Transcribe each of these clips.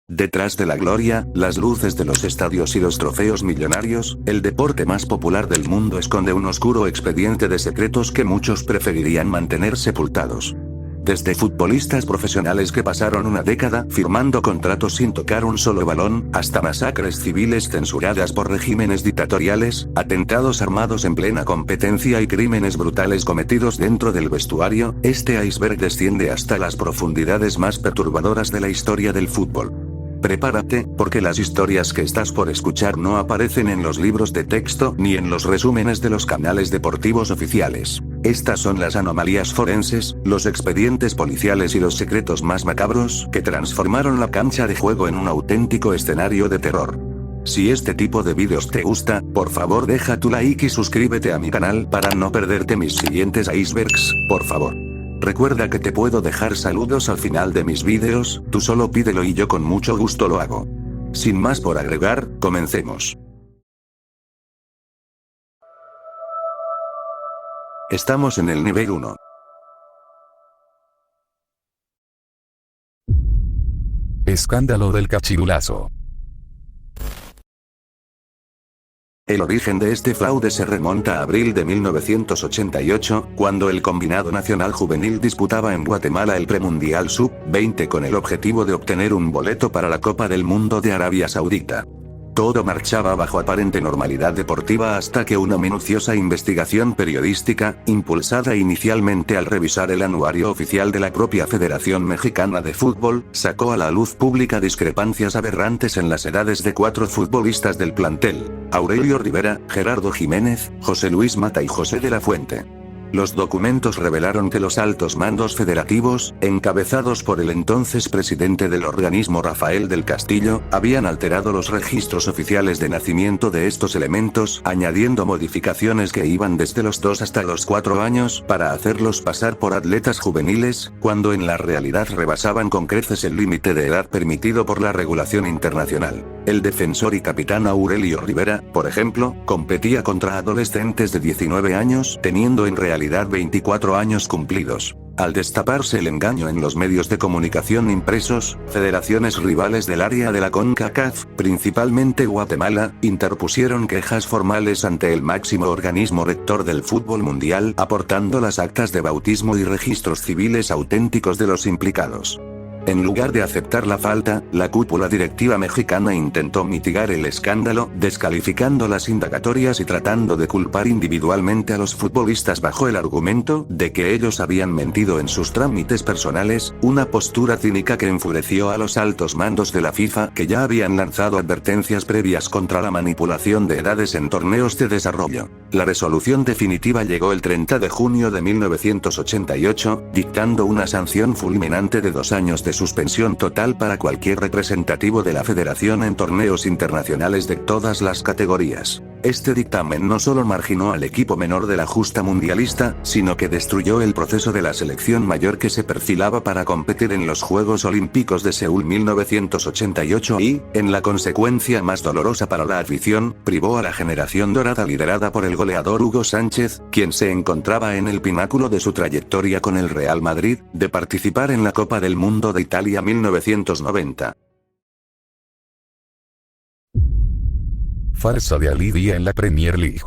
Detrás de la gloria, las luces de los estadios y los trofeos millonarios, el deporte más popular del mundo esconde un oscuro expediente de secretos que muchos preferirían mantener sepultados. Desde futbolistas profesionales que pasaron una década firmando contratos sin tocar un solo balón, hasta masacres civiles censuradas por regímenes dictatoriales, atentados armados en plena competencia y crímenes brutales cometidos dentro del vestuario, este iceberg desciende hasta las profundidades más perturbadoras de la historia del fútbol. Prepárate, porque las historias que estás por escuchar no aparecen en los libros de texto ni en los resúmenes de los canales deportivos oficiales. Estas son las anomalías forenses, los expedientes policiales y los secretos más macabros que transformaron la cancha de juego en un auténtico escenario de terror. Si este tipo de vídeos te gusta, por favor deja tu like y suscríbete a mi canal para no perderte mis siguientes icebergs, por favor. Recuerda que te puedo dejar saludos al final de mis vídeos, tú solo pídelo y yo con mucho gusto lo hago. Sin más por agregar, comencemos. Estamos en el nivel 1. Escándalo del cachirulazo. El origen de este fraude se remonta a abril de 1988, cuando el combinado nacional juvenil disputaba en Guatemala el premundial sub-20 con el objetivo de obtener un boleto para la Copa del Mundo de Arabia Saudita. Todo marchaba bajo aparente normalidad deportiva hasta que una minuciosa investigación periodística, impulsada inicialmente al revisar el anuario oficial de la propia Federación Mexicana de Fútbol, sacó a la luz pública discrepancias aberrantes en las edades de 4 futbolistas del plantel: Aurelio Rivera, Gerardo Jiménez, José Luis Mata y José de la Fuente. Los documentos revelaron que los altos mandos federativos, encabezados por el entonces presidente del organismo Rafael del Castillo, habían alterado los registros oficiales de nacimiento de estos elementos, añadiendo modificaciones que iban desde los 2 hasta los 4 años para hacerlos pasar por atletas juveniles, cuando en la realidad rebasaban con creces el límite de edad permitido por la regulación internacional. El defensor y capitán Aurelio Rivera, por ejemplo, competía contra adolescentes de 19 años, teniendo en realidad 24 años cumplidos. Al destaparse el engaño en los medios de comunicación impresos, federaciones rivales del área de la CONCACAF, principalmente Guatemala, interpusieron quejas formales ante el máximo organismo rector del fútbol mundial, aportando las actas de bautismo y registros civiles auténticos de los implicados. En lugar de aceptar la falta, la cúpula directiva mexicana intentó mitigar el escándalo, descalificando las indagatorias y tratando de culpar individualmente a los futbolistas bajo el argumento de que ellos habían mentido en sus trámites personales, una postura cínica que enfureció a los altos mandos de la FIFA, que ya habían lanzado advertencias previas contra la manipulación de edades en torneos de desarrollo. La resolución definitiva llegó el 30 de junio de 1988, dictando una sanción fulminante de 2 años de suspensión total para cualquier representativo de la federación en torneos internacionales de todas las categorías. Este dictamen no solo marginó al equipo menor de la justa mundialista, sino que destruyó el proceso de la selección mayor que se perfilaba para competir en los Juegos Olímpicos de Seúl 1988 y, en la consecuencia más dolorosa para la afición, privó a la generación dorada liderada por el goleador Hugo Sánchez, quien se encontraba en el pináculo de su trayectoria con el Real Madrid, de participar en la Copa del Mundo de Italia 1990. Farsa de Ali Dia en la Premier League.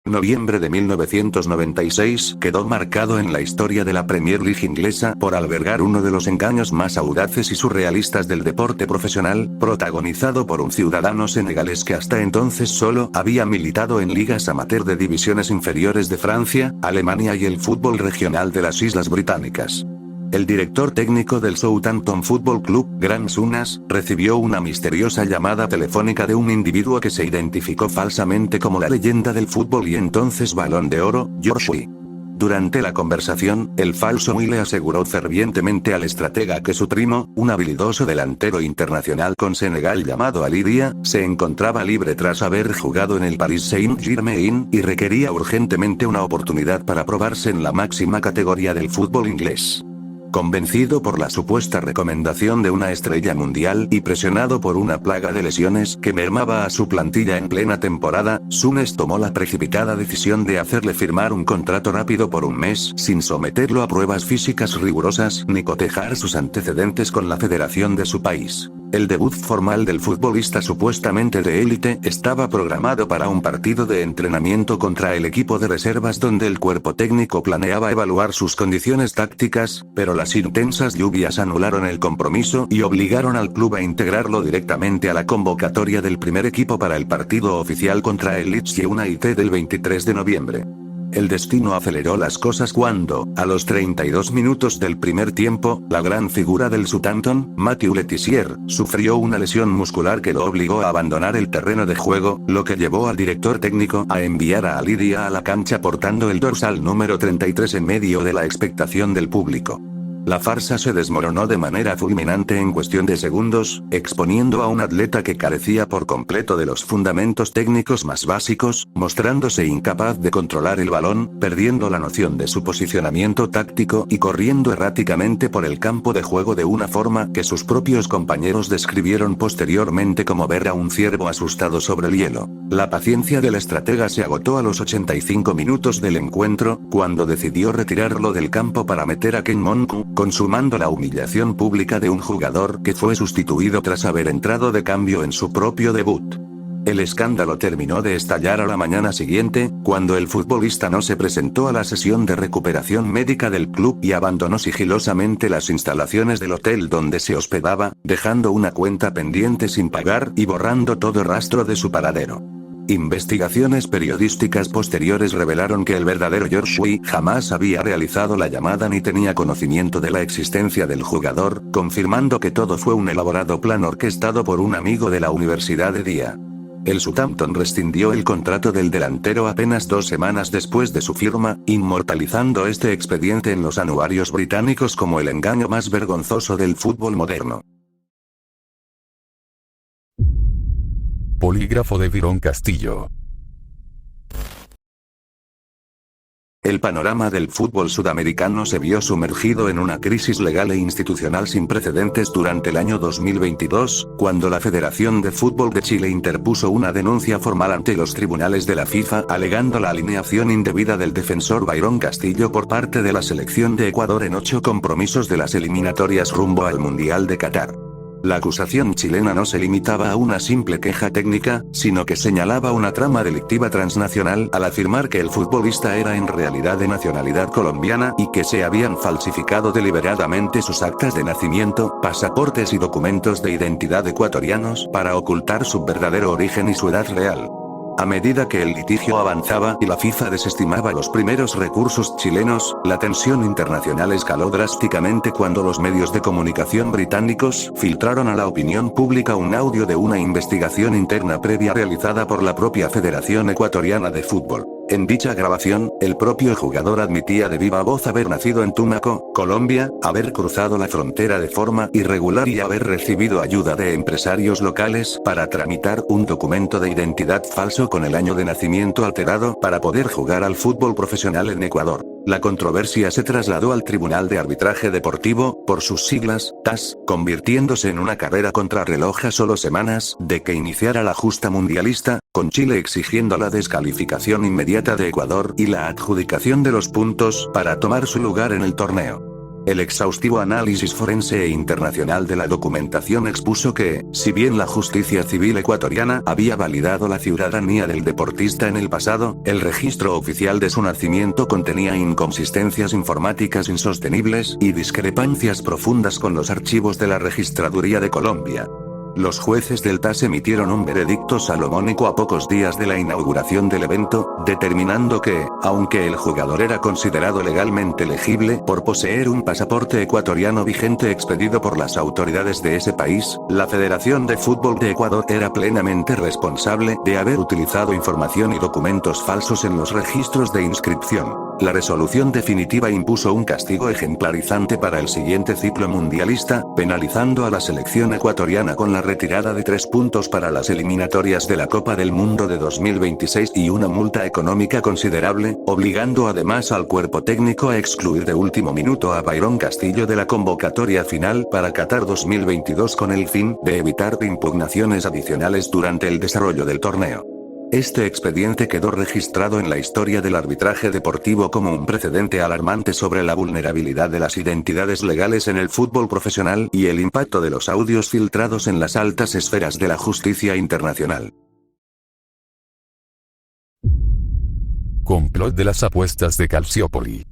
Noviembre de 1996 quedó marcado en la historia de la Premier League inglesa por albergar uno de los engaños más audaces y surrealistas del deporte profesional, protagonizado por un ciudadano senegalés que hasta entonces solo había militado en ligas amateur de divisiones inferiores de Francia, Alemania y el fútbol regional de las Islas Británicas. El director técnico del Southampton Football Club, Graham Souness, recibió una misteriosa llamada telefónica de un individuo que se identificó falsamente como la leyenda del fútbol y entonces Balón de Oro, George Weah. Durante la conversación, el falso Weah le aseguró fervientemente al estratega que su primo, un habilidoso delantero internacional con Senegal llamado Ali Dia, se encontraba libre tras haber jugado en el Paris Saint-Germain y requería urgentemente una oportunidad para probarse en la máxima categoría del fútbol inglés. Convencido por la supuesta recomendación de una estrella mundial y presionado por una plaga de lesiones que mermaba a su plantilla en plena temporada, Souness tomó la precipitada decisión de hacerle firmar un contrato rápido por un mes sin someterlo a pruebas físicas rigurosas ni cotejar sus antecedentes con la federación de su país. El debut formal del futbolista supuestamente de élite estaba programado para un partido de entrenamiento contra el equipo de reservas donde el cuerpo técnico planeaba evaluar sus condiciones tácticas, pero las intensas lluvias anularon el compromiso y obligaron al club a integrarlo directamente a la convocatoria del primer equipo para el partido oficial contra el Leeds United del 23 de noviembre. El destino aceleró las cosas cuando, a los 32 minutos del primer tiempo, la gran figura del Southampton, Matthew Le Tissier, sufrió una lesión muscular que lo obligó a abandonar el terreno de juego, lo que llevó al director técnico a enviar a Alidia a la cancha portando el dorsal número 33 en medio de la expectación del público. La farsa se desmoronó de manera fulminante en cuestión de segundos, exponiendo a un atleta que carecía por completo de los fundamentos técnicos más básicos, mostrándose incapaz de controlar el balón, perdiendo la noción de su posicionamiento táctico y corriendo erráticamente por el campo de juego de una forma que sus propios compañeros describieron posteriormente como ver a un ciervo asustado sobre el hielo. La paciencia del estratega se agotó a los 85 minutos del encuentro, cuando decidió retirarlo del campo para meter a Ken Monku, consumando la humillación pública de un jugador que fue sustituido tras haber entrado de cambio en su propio debut. El escándalo terminó de estallar a la mañana siguiente, cuando el futbolista no se presentó a la sesión de recuperación médica del club y abandonó sigilosamente las instalaciones del hotel donde se hospedaba, dejando una cuenta pendiente sin pagar y borrando todo rastro de su paradero. Investigaciones periodísticas posteriores revelaron que el verdadero George Weah jamás había realizado la llamada ni tenía conocimiento de la existencia del jugador, confirmando que todo fue un elaborado plan orquestado por un amigo de la Universidad de Día. El Southampton rescindió el contrato del delantero apenas 2 semanas después de su firma, inmortalizando este expediente en los anuarios británicos como el engaño más vergonzoso del fútbol moderno. Polígrafo de Byron Castillo. El panorama del fútbol sudamericano se vio sumergido en una crisis legal e institucional sin precedentes durante el año 2022, cuando la Federación de Fútbol de Chile interpuso una denuncia formal ante los tribunales de la FIFA alegando la alineación indebida del defensor Byron Castillo por parte de la selección de Ecuador en 8 compromisos de las eliminatorias rumbo al Mundial de Qatar. La acusación chilena no se limitaba a una simple queja técnica, sino que señalaba una trama delictiva transnacional al afirmar que el futbolista era en realidad de nacionalidad colombiana y que se habían falsificado deliberadamente sus actas de nacimiento, pasaportes y documentos de identidad ecuatorianos para ocultar su verdadero origen y su edad real. A medida que el litigio avanzaba y la FIFA desestimaba los primeros recursos chilenos, la tensión internacional escaló drásticamente cuando los medios de comunicación británicos filtraron a la opinión pública un audio de una investigación interna previa realizada por la propia Federación Ecuatoriana de Fútbol. En dicha grabación, el propio jugador admitía de viva voz haber nacido en Tumaco, Colombia, haber cruzado la frontera de forma irregular y haber recibido ayuda de empresarios locales para tramitar un documento de identidad falso con el año de nacimiento alterado para poder jugar al fútbol profesional en Ecuador. La controversia se trasladó al Tribunal de Arbitraje Deportivo, por sus siglas, TAS, convirtiéndose en una carrera contrarreloj a solo semanas de que iniciara la justa mundialista, con Chile exigiendo la descalificación inmediata de Ecuador y la adjudicación de los puntos para tomar su lugar en el torneo. El exhaustivo análisis forense e internacional de la documentación expuso que, si bien la justicia civil ecuatoriana había validado la ciudadanía del deportista en el pasado, el registro oficial de su nacimiento contenía inconsistencias informáticas insostenibles y discrepancias profundas con los archivos de la Registraduría de Colombia. Los jueces del TAS emitieron un veredicto salomónico a pocos días de la inauguración del evento, determinando que, aunque el jugador era considerado legalmente elegible por poseer un pasaporte ecuatoriano vigente expedido por las autoridades de ese país, la Federación de Fútbol de Ecuador era plenamente responsable de haber utilizado información y documentos falsos en los registros de inscripción. La resolución definitiva impuso un castigo ejemplarizante para el siguiente ciclo mundialista, penalizando a la selección ecuatoriana con la retirada de 3 puntos para las eliminatorias de la Copa del Mundo de 2026 y una multa económica considerable, obligando además al cuerpo técnico a excluir de último minuto a Byron Castillo de la convocatoria final para Qatar 2022 con el fin de evitar impugnaciones adicionales durante el desarrollo del torneo. Este expediente quedó registrado en la historia del arbitraje deportivo como un precedente alarmante sobre la vulnerabilidad de las identidades legales en el fútbol profesional y el impacto de los audios filtrados en las altas esferas de la justicia internacional. Complot de las apuestas de Calciopoli.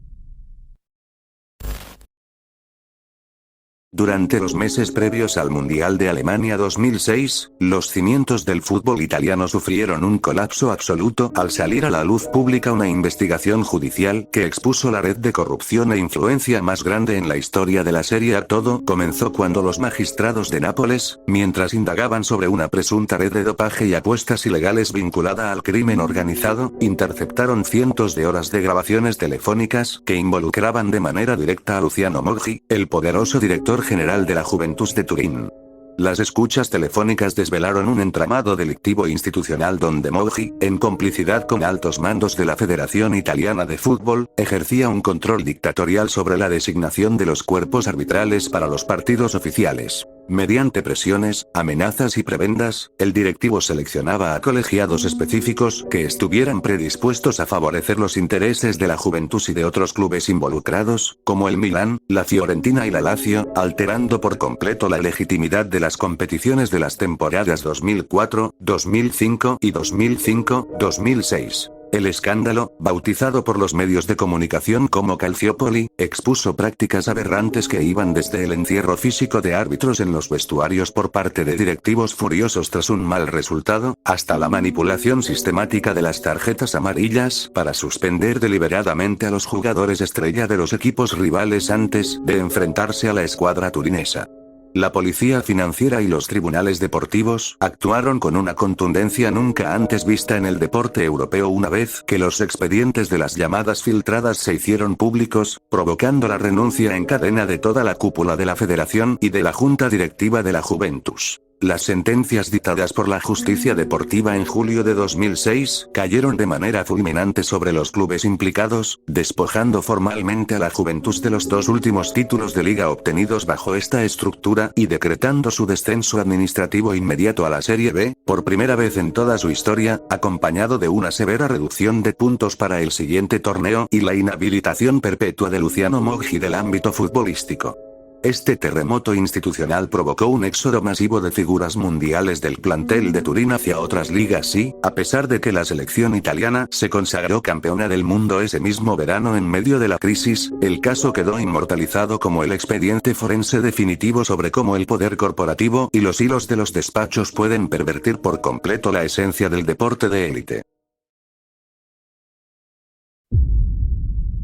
Durante los meses previos al Mundial de Alemania 2006, los cimientos del fútbol italiano sufrieron un colapso absoluto al salir a la luz pública una investigación judicial que expuso la red de corrupción e influencia más grande en la historia de la Serie A. Todo comenzó cuando los magistrados de Nápoles, mientras indagaban sobre una presunta red de dopaje y apuestas ilegales vinculada al crimen organizado, interceptaron cientos de horas de grabaciones telefónicas que involucraban de manera directa a Luciano Moggi, el poderoso director general de la Juventus de Turín. Las escuchas telefónicas desvelaron un entramado delictivo institucional donde Moggi, en complicidad con altos mandos de la Federación Italiana de Fútbol, ejercía un control dictatorial sobre la designación de los cuerpos arbitrales para los partidos oficiales. Mediante presiones, amenazas y prebendas, el directivo seleccionaba a colegiados específicos que estuvieran predispuestos a favorecer los intereses de la Juventus y de otros clubes involucrados, como el Milán, la Fiorentina y la Lazio, alterando por completo la legitimidad de las competiciones de las temporadas 2004, 2005 y 2005-2006. El escándalo, bautizado por los medios de comunicación como Calciopoli, expuso prácticas aberrantes que iban desde el encierro físico de árbitros en los vestuarios por parte de directivos furiosos tras un mal resultado, hasta la manipulación sistemática de las tarjetas amarillas para suspender deliberadamente a los jugadores estrella de los equipos rivales antes de enfrentarse a la escuadra turinesa. La policía financiera y los tribunales deportivos actuaron con una contundencia nunca antes vista en el deporte europeo una vez que los expedientes de las llamadas filtradas se hicieron públicos, provocando la renuncia en cadena de toda la cúpula de la federación y de la junta directiva de la Juventus. Las sentencias dictadas por la justicia deportiva en julio de 2006 cayeron de manera fulminante sobre los clubes implicados, despojando formalmente a la Juventus de los 2 últimos títulos de liga obtenidos bajo esta estructura y decretando su descenso administrativo inmediato a la Serie B, por primera vez en toda su historia, acompañado de una severa reducción de puntos para el siguiente torneo y la inhabilitación perpetua de Luciano Moggi del ámbito futbolístico. Este terremoto institucional provocó un éxodo masivo de figuras mundiales del plantel de Turín hacia otras ligas y, a pesar de que la selección italiana se consagró campeona del mundo ese mismo verano en medio de la crisis, el caso quedó inmortalizado como el expediente forense definitivo sobre cómo el poder corporativo y los hilos de los despachos pueden pervertir por completo la esencia del deporte de élite.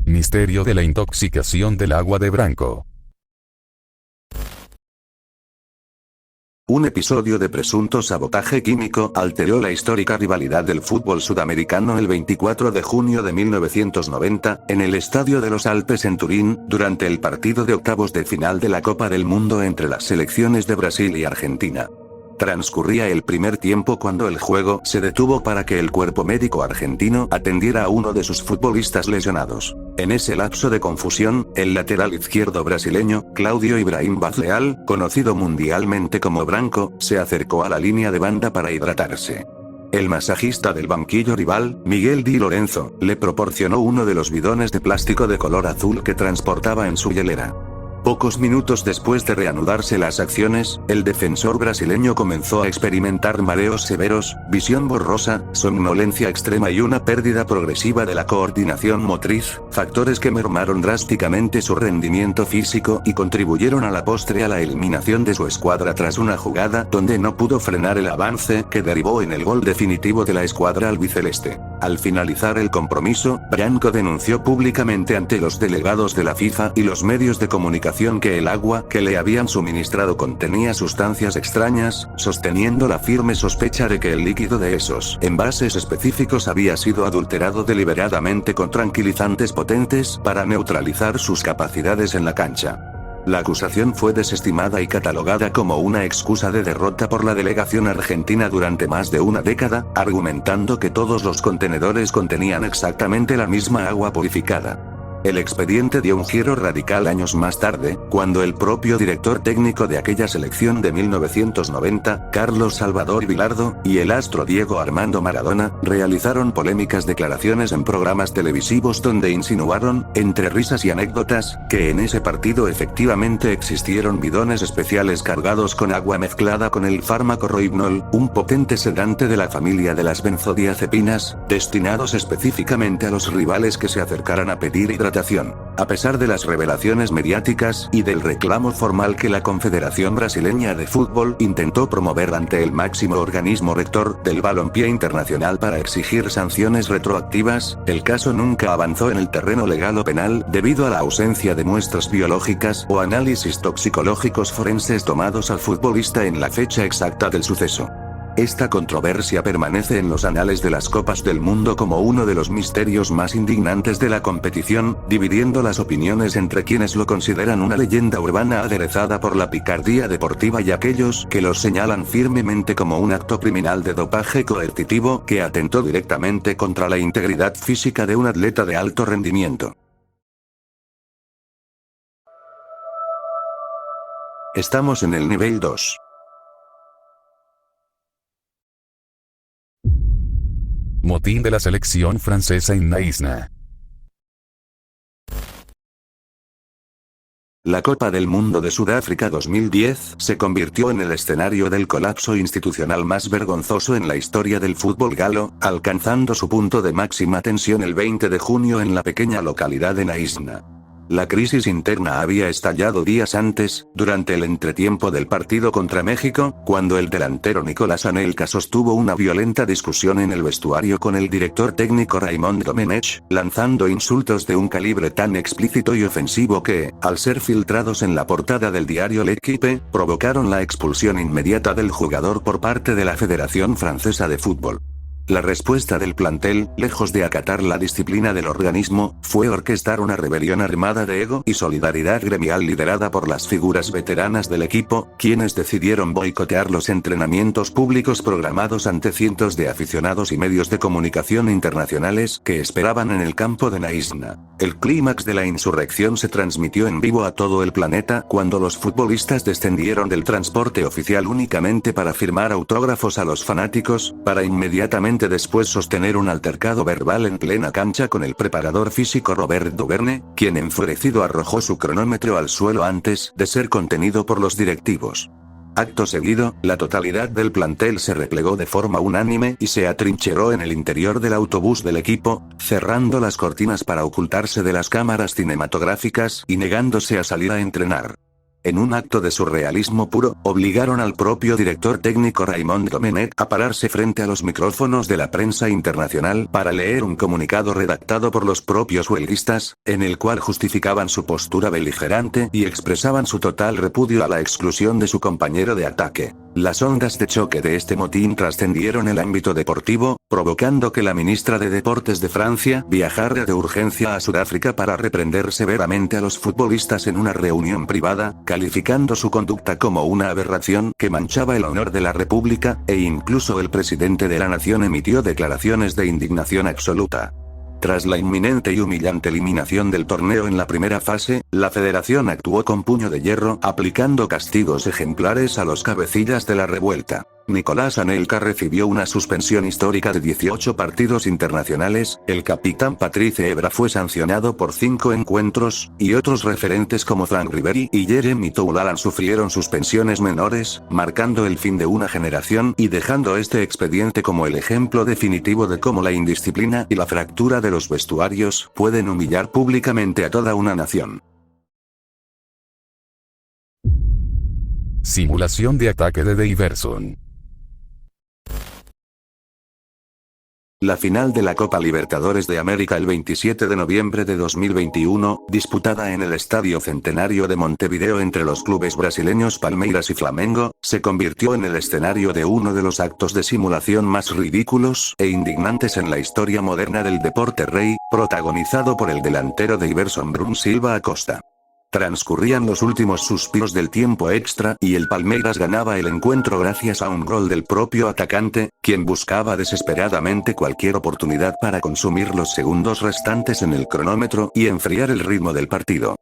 Misterio de la intoxicación del agua de Branco. Un episodio de presunto sabotaje químico alteró la histórica rivalidad del fútbol sudamericano el 24 de junio de 1990, en el Estadio de los Alpes en Turín, durante el partido de octavos de final de la Copa del Mundo entre las selecciones de Brasil y Argentina. Transcurría el primer tiempo cuando el juego se detuvo para que el cuerpo médico argentino atendiera a uno de sus futbolistas lesionados. En ese lapso de confusión, el lateral izquierdo brasileño, Claudio Ibrahim Bazleal, conocido mundialmente como Branco, se acercó a la línea de banda para hidratarse. El masajista del banquillo rival, Miguel Di Lorenzo, le proporcionó uno de los bidones de plástico de color azul que transportaba en su hielera. Pocos minutos después de reanudarse las acciones, el defensor brasileño comenzó a experimentar mareos severos, visión borrosa, somnolencia extrema y una pérdida progresiva de la coordinación motriz, factores que mermaron drásticamente su rendimiento físico y contribuyeron a la postre a la eliminación de su escuadra tras una jugada donde no pudo frenar el avance que derivó en el gol definitivo de la escuadra albiceleste. Al finalizar el compromiso, Branco denunció públicamente ante los delegados de la FIFA y los medios de comunicación que el agua que le habían suministrado contenía sustancias extrañas, sosteniendo la firme sospecha de que el líquido de esos envases específicos había sido adulterado deliberadamente con tranquilizantes potentes para neutralizar sus capacidades en la cancha. La acusación fue desestimada y catalogada como una excusa de derrota por la delegación argentina durante más de una década, argumentando que todos los contenedores contenían exactamente la misma agua purificada. El expediente dio un giro radical años más tarde, cuando el propio director técnico de aquella selección de 1990, Carlos Salvador Vilardo, y el astro Diego Armando Maradona, realizaron polémicas declaraciones en programas televisivos donde insinuaron, entre risas y anécdotas, que en ese partido efectivamente existieron bidones especiales cargados con agua mezclada con el fármaco Rohypnol, un potente sedante de la familia de las benzodiazepinas, destinados específicamente a los rivales que se acercaran a pedir hidratación. A pesar de las revelaciones mediáticas y del reclamo formal que la Confederación Brasileña de Fútbol intentó promover ante el máximo organismo rector del balompié internacional para exigir sanciones retroactivas, el caso nunca avanzó en el terreno legal o penal debido a la ausencia de muestras biológicas o análisis toxicológicos forenses tomados al futbolista en la fecha exacta del suceso. Esta controversia permanece en los anales de las Copas del Mundo como uno de los misterios más indignantes de la competición, dividiendo las opiniones entre quienes lo consideran una leyenda urbana aderezada por la picardía deportiva y aquellos que lo señalan firmemente como un acto criminal de dopaje coercitivo que atentó directamente contra la integridad física de un atleta de alto rendimiento. Estamos en el nivel 2. Motín de la selección francesa en Naïsna. La Copa del Mundo de Sudáfrica 2010 se convirtió en el escenario del colapso institucional más vergonzoso en la historia del fútbol galo, alcanzando su punto de máxima tensión el 20 de junio en la pequeña localidad de Naïsna. La crisis interna había estallado días antes, durante el entretiempo del partido contra México, cuando el delantero Nicolás Anelka sostuvo una violenta discusión en el vestuario con el director técnico Raymond Domenech, lanzando insultos de un calibre tan explícito y ofensivo que, al ser filtrados en la portada del diario L'Équipe, provocaron la expulsión inmediata del jugador por parte de la Federación Francesa de Fútbol. La respuesta del plantel, lejos de acatar la disciplina del organismo, fue orquestar una rebelión armada de ego y solidaridad gremial liderada por las figuras veteranas del equipo, quienes decidieron boicotear los entrenamientos públicos programados ante cientos de aficionados y medios de comunicación internacionales que esperaban en el campo de Naïsna. El clímax de la insurrección se transmitió en vivo a todo el planeta cuando los futbolistas descendieron del transporte oficial únicamente para firmar autógrafos a los fanáticos, para inmediatamente después sostener un altercado verbal en plena cancha con el preparador físico Robert Duverne, quien enfurecido arrojó su cronómetro al suelo antes de ser contenido por los directivos. Acto seguido, la totalidad del plantel se replegó de forma unánime y se atrincheró en el interior del autobús del equipo, cerrando las cortinas para ocultarse de las cámaras cinematográficas y negándose a salir a entrenar. En un acto de surrealismo puro, obligaron al propio director técnico Raymond Domenech a pararse frente a los micrófonos de la prensa internacional para leer un comunicado redactado por los propios huelguistas, en el cual justificaban su postura beligerante y expresaban su total repudio a la exclusión de su compañero de ataque. Las ondas de choque de este motín trascendieron el ámbito deportivo, provocando que la ministra de Deportes de Francia viajara de urgencia a Sudáfrica para reprender severamente a los futbolistas en una reunión privada, calificando su conducta como una aberración que manchaba el honor de la República, e incluso el presidente de la nación emitió declaraciones de indignación absoluta. Tras la inminente y humillante eliminación del torneo en la primera fase, la federación actuó con puño de hierro, aplicando castigos ejemplares a los cabecillas de la revuelta. Nicolás Anelka recibió una suspensión histórica de 18 partidos internacionales, el capitán Patrice Evra fue sancionado por 5 encuentros, y otros referentes como Franck Ribéry y Jeremy Toulalan sufrieron suspensiones menores, marcando el fin de una generación y dejando este expediente como el ejemplo definitivo de cómo la indisciplina y la fractura de los vestuarios pueden humillar públicamente a toda una nación. Simulación de ataque de Diverson. La final de la Copa Libertadores de América el 27 de noviembre de 2021, disputada en el Estadio Centenario de Montevideo entre los clubes brasileños Palmeiras y Flamengo, se convirtió en el escenario de uno de los actos de simulación más ridículos e indignantes en la historia moderna del deporte rey, protagonizado por el delantero de Iverson Bruno Silva Acosta. Transcurrían los últimos suspiros del tiempo extra y el Palmeiras ganaba el encuentro gracias a un gol del propio atacante, quien buscaba desesperadamente cualquier oportunidad para consumir los segundos restantes en el cronómetro y enfriar el ritmo del partido.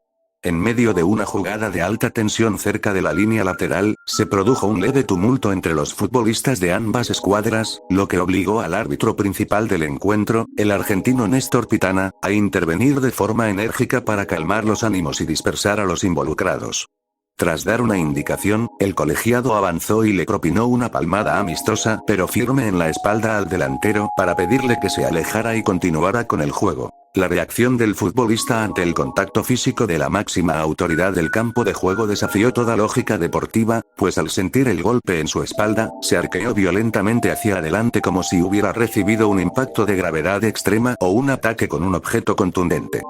En medio de una jugada de alta tensión cerca de la línea lateral, se produjo un leve tumulto entre los futbolistas de ambas escuadras, lo que obligó al árbitro principal del encuentro, el argentino Néstor Pitana, a intervenir de forma enérgica para calmar los ánimos y dispersar a los involucrados. Tras dar una indicación, el colegiado avanzó y le propinó una palmada amistosa pero firme en la espalda al delantero para pedirle que se alejara y continuara con el juego. La reacción del futbolista ante el contacto físico de la máxima autoridad del campo de juego desafió toda lógica deportiva, pues al sentir el golpe en su espalda, se arqueó violentamente hacia adelante como si hubiera recibido un impacto de gravedad extrema o un ataque con un objeto contundente.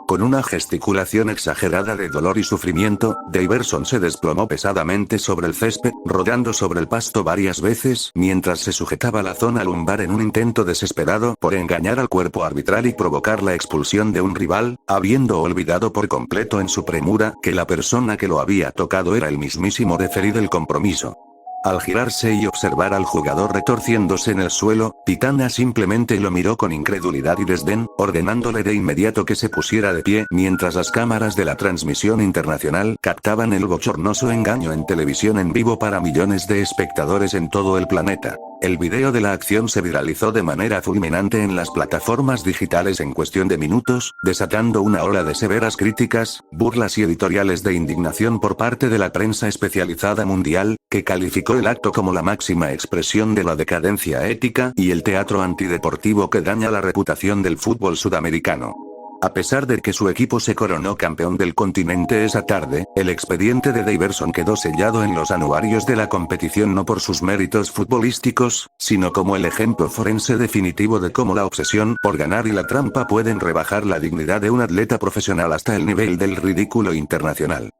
Con una gesticulación exagerada de dolor y sufrimiento, Iverson se desplomó pesadamente sobre el césped, rodando sobre el pasto varias veces mientras se sujetaba la zona lumbar en un intento desesperado por engañar al cuerpo arbitral y provocar la expulsión de un rival, habiendo olvidado por completo en su premura que la persona que lo había tocado era el mismísimo referí del compromiso. Al girarse y observar al jugador retorciéndose en el suelo, Pitana simplemente lo miró con incredulidad y desdén, ordenándole de inmediato que se pusiera de pie mientras las cámaras de la transmisión internacional captaban el bochornoso engaño en televisión en vivo para millones de espectadores en todo el planeta. El video de la acción se viralizó de manera fulminante en las plataformas digitales en cuestión de minutos, desatando una ola de severas críticas, burlas y editoriales de indignación por parte de la prensa especializada mundial, que calificó el acto como la máxima expresión de la decadencia ética y el teatro antideportivo que daña la reputación del fútbol sudamericano. A pesar de que su equipo se coronó campeón del continente esa tarde, el expediente de Iverson quedó sellado en los anuarios de la competición no por sus méritos futbolísticos, sino como el ejemplo forense definitivo de cómo la obsesión por ganar y la trampa pueden rebajar la dignidad de un atleta profesional hasta el nivel del ridículo internacional.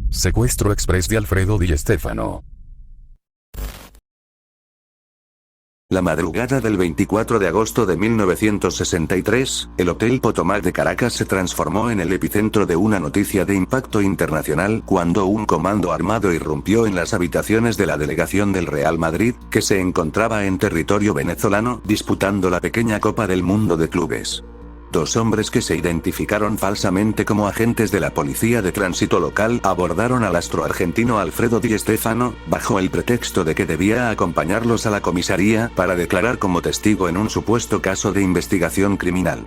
Secuestro express de Alfredo Di Stéfano. La madrugada del 24 de agosto de 1963, el Hotel Potomac de Caracas se transformó en el epicentro de una noticia de impacto internacional cuando un comando armado irrumpió en las habitaciones de la delegación del Real Madrid, que se encontraba en territorio venezolano disputando la pequeña Copa del Mundo de Clubes. Dos hombres que se identificaron falsamente como agentes de la policía de tránsito local abordaron al astro argentino Alfredo Di Stéfano, bajo el pretexto de que debía acompañarlos a la comisaría para declarar como testigo en un supuesto caso de investigación criminal.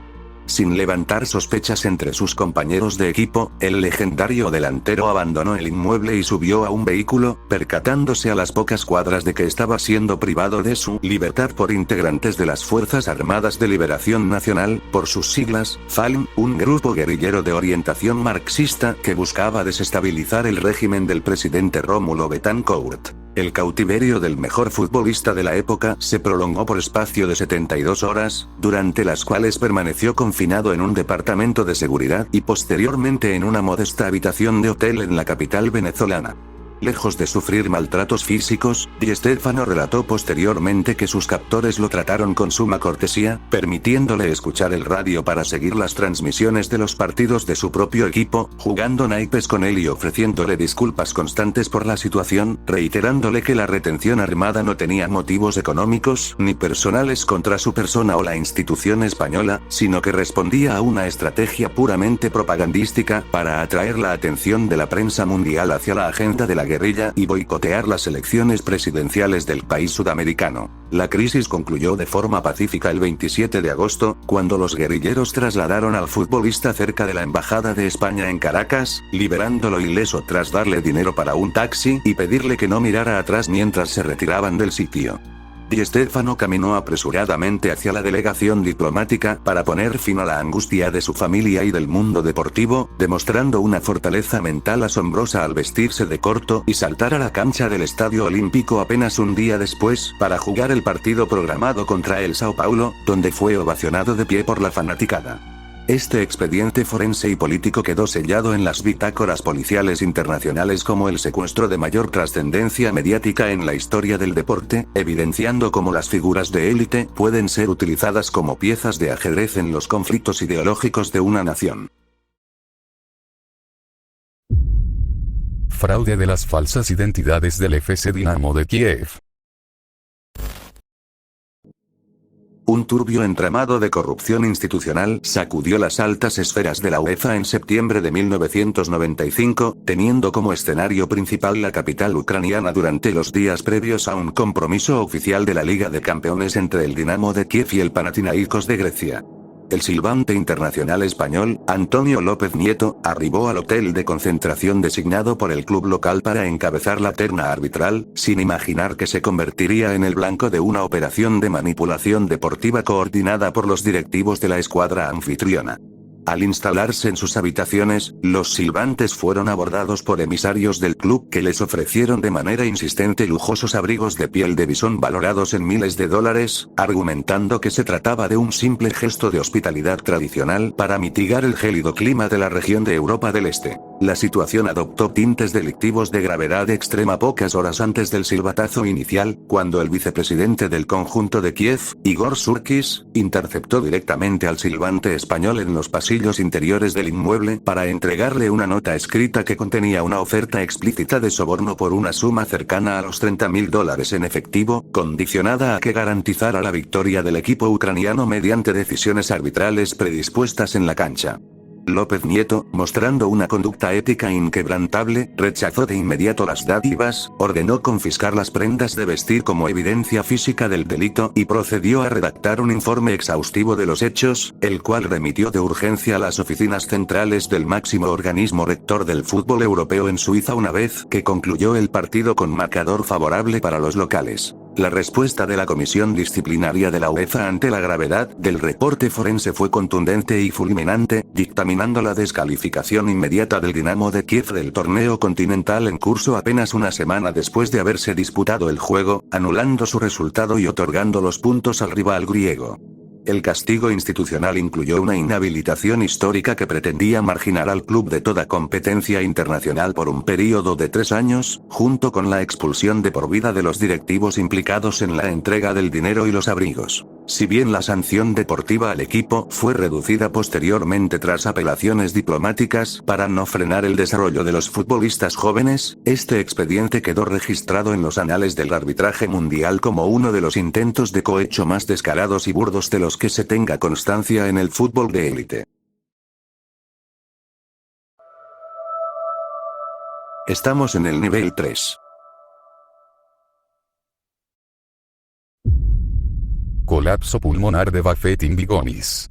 Sin levantar sospechas entre sus compañeros de equipo, el legendario delantero abandonó el inmueble y subió a un vehículo, percatándose a las pocas cuadras de que estaba siendo privado de su libertad por integrantes de las Fuerzas Armadas de Liberación Nacional, por sus siglas, FALN, un grupo guerrillero de orientación marxista que buscaba desestabilizar el régimen del presidente Rómulo Betancourt. El cautiverio del mejor futbolista de la época se prolongó por espacio de 72 horas, durante las cuales permaneció confinado en un departamento de seguridad y posteriormente en una modesta habitación de hotel en la capital venezolana. Lejos de sufrir maltratos físicos, Di Stéfano relató posteriormente que sus captores lo trataron con suma cortesía, permitiéndole escuchar el radio para seguir las transmisiones de los partidos de su propio equipo, jugando naipes con él y ofreciéndole disculpas constantes por la situación, reiterándole que la retención armada no tenía motivos económicos ni personales contra su persona o la institución española, sino que respondía a una estrategia puramente propagandística para atraer la atención de la prensa mundial hacia la agenda de la guerrilla y boicotear las elecciones presidenciales del país sudamericano. La crisis concluyó de forma pacífica el 27 de agosto, cuando los guerrilleros trasladaron al futbolista cerca de la Embajada de España en Caracas, liberándolo ileso tras darle dinero para un taxi y pedirle que no mirara atrás mientras se retiraban del sitio. Di Stéfano caminó apresuradamente hacia la delegación diplomática para poner fin a la angustia de su familia y del mundo deportivo, demostrando una fortaleza mental asombrosa al vestirse de corto y saltar a la cancha del Estadio Olímpico apenas un día después para jugar el partido programado contra el Sao Paulo, donde fue ovacionado de pie por la fanaticada. Este expediente forense y político quedó sellado en las bitácoras policiales internacionales como el secuestro de mayor trascendencia mediática en la historia del deporte, evidenciando cómo las figuras de élite pueden ser utilizadas como piezas de ajedrez en los conflictos ideológicos de una nación. Fraude de las falsas identidades del FC Dinamo de Kiev. Un turbio entramado de corrupción institucional sacudió las altas esferas de la UEFA en septiembre de 1995, teniendo como escenario principal la capital ucraniana durante los días previos a un compromiso oficial de la Liga de Campeones entre el Dinamo de Kiev y el Panathinaikos de Grecia. El silbante internacional español, Antonio López Nieto, arribó al hotel de concentración designado por el club local para encabezar la terna arbitral, sin imaginar que se convertiría en el blanco de una operación de manipulación deportiva coordinada por los directivos de la escuadra anfitriona. Al instalarse en sus habitaciones, los silbantes fueron abordados por emisarios del club que les ofrecieron de manera insistente lujosos abrigos de piel de bisón valorados en miles de dólares, argumentando que se trataba de un simple gesto de hospitalidad tradicional para mitigar el gélido clima de la región de Europa del Este. La situación adoptó tintes delictivos de gravedad extrema pocas horas antes del silbatazo inicial, cuando el vicepresidente del conjunto de Kiev, Igor Surkis, interceptó directamente al silbante español en los pasillos interiores del inmueble para entregarle una nota escrita que contenía una oferta explícita de soborno por una suma cercana a los $30.000 en efectivo, condicionada a que garantizara la victoria del equipo ucraniano mediante decisiones arbitrales predispuestas en la cancha. López Nieto, mostrando una conducta ética inquebrantable, rechazó de inmediato las dádivas, ordenó confiscar las prendas de vestir como evidencia física del delito y procedió a redactar un informe exhaustivo de los hechos, el cual remitió de urgencia a las oficinas centrales del máximo organismo rector del fútbol europeo en Suiza una vez que concluyó el partido con marcador favorable para los locales. La respuesta de la Comisión Disciplinaria de la UEFA ante la gravedad del reporte forense fue contundente y fulminante, dictaminando la descalificación inmediata del Dinamo de Kiev del torneo continental en curso apenas una semana después de haberse disputado el juego, anulando su resultado y otorgando los puntos al rival griego. El castigo institucional incluyó una inhabilitación histórica que pretendía marginar al club de toda competencia internacional por un período de 3 años, junto con la expulsión de por vida de los directivos implicados en la entrega del dinero y los abrigos. Si bien la sanción deportiva al equipo fue reducida posteriormente tras apelaciones diplomáticas para no frenar el desarrollo de los futbolistas jóvenes, este expediente quedó registrado en los anales del arbitraje mundial como uno de los intentos de cohecho más descarados y burdos de los que se tenga constancia en el fútbol de élite. Estamos en el nivel 3. Colapso pulmonar de Buffett in Bigonis.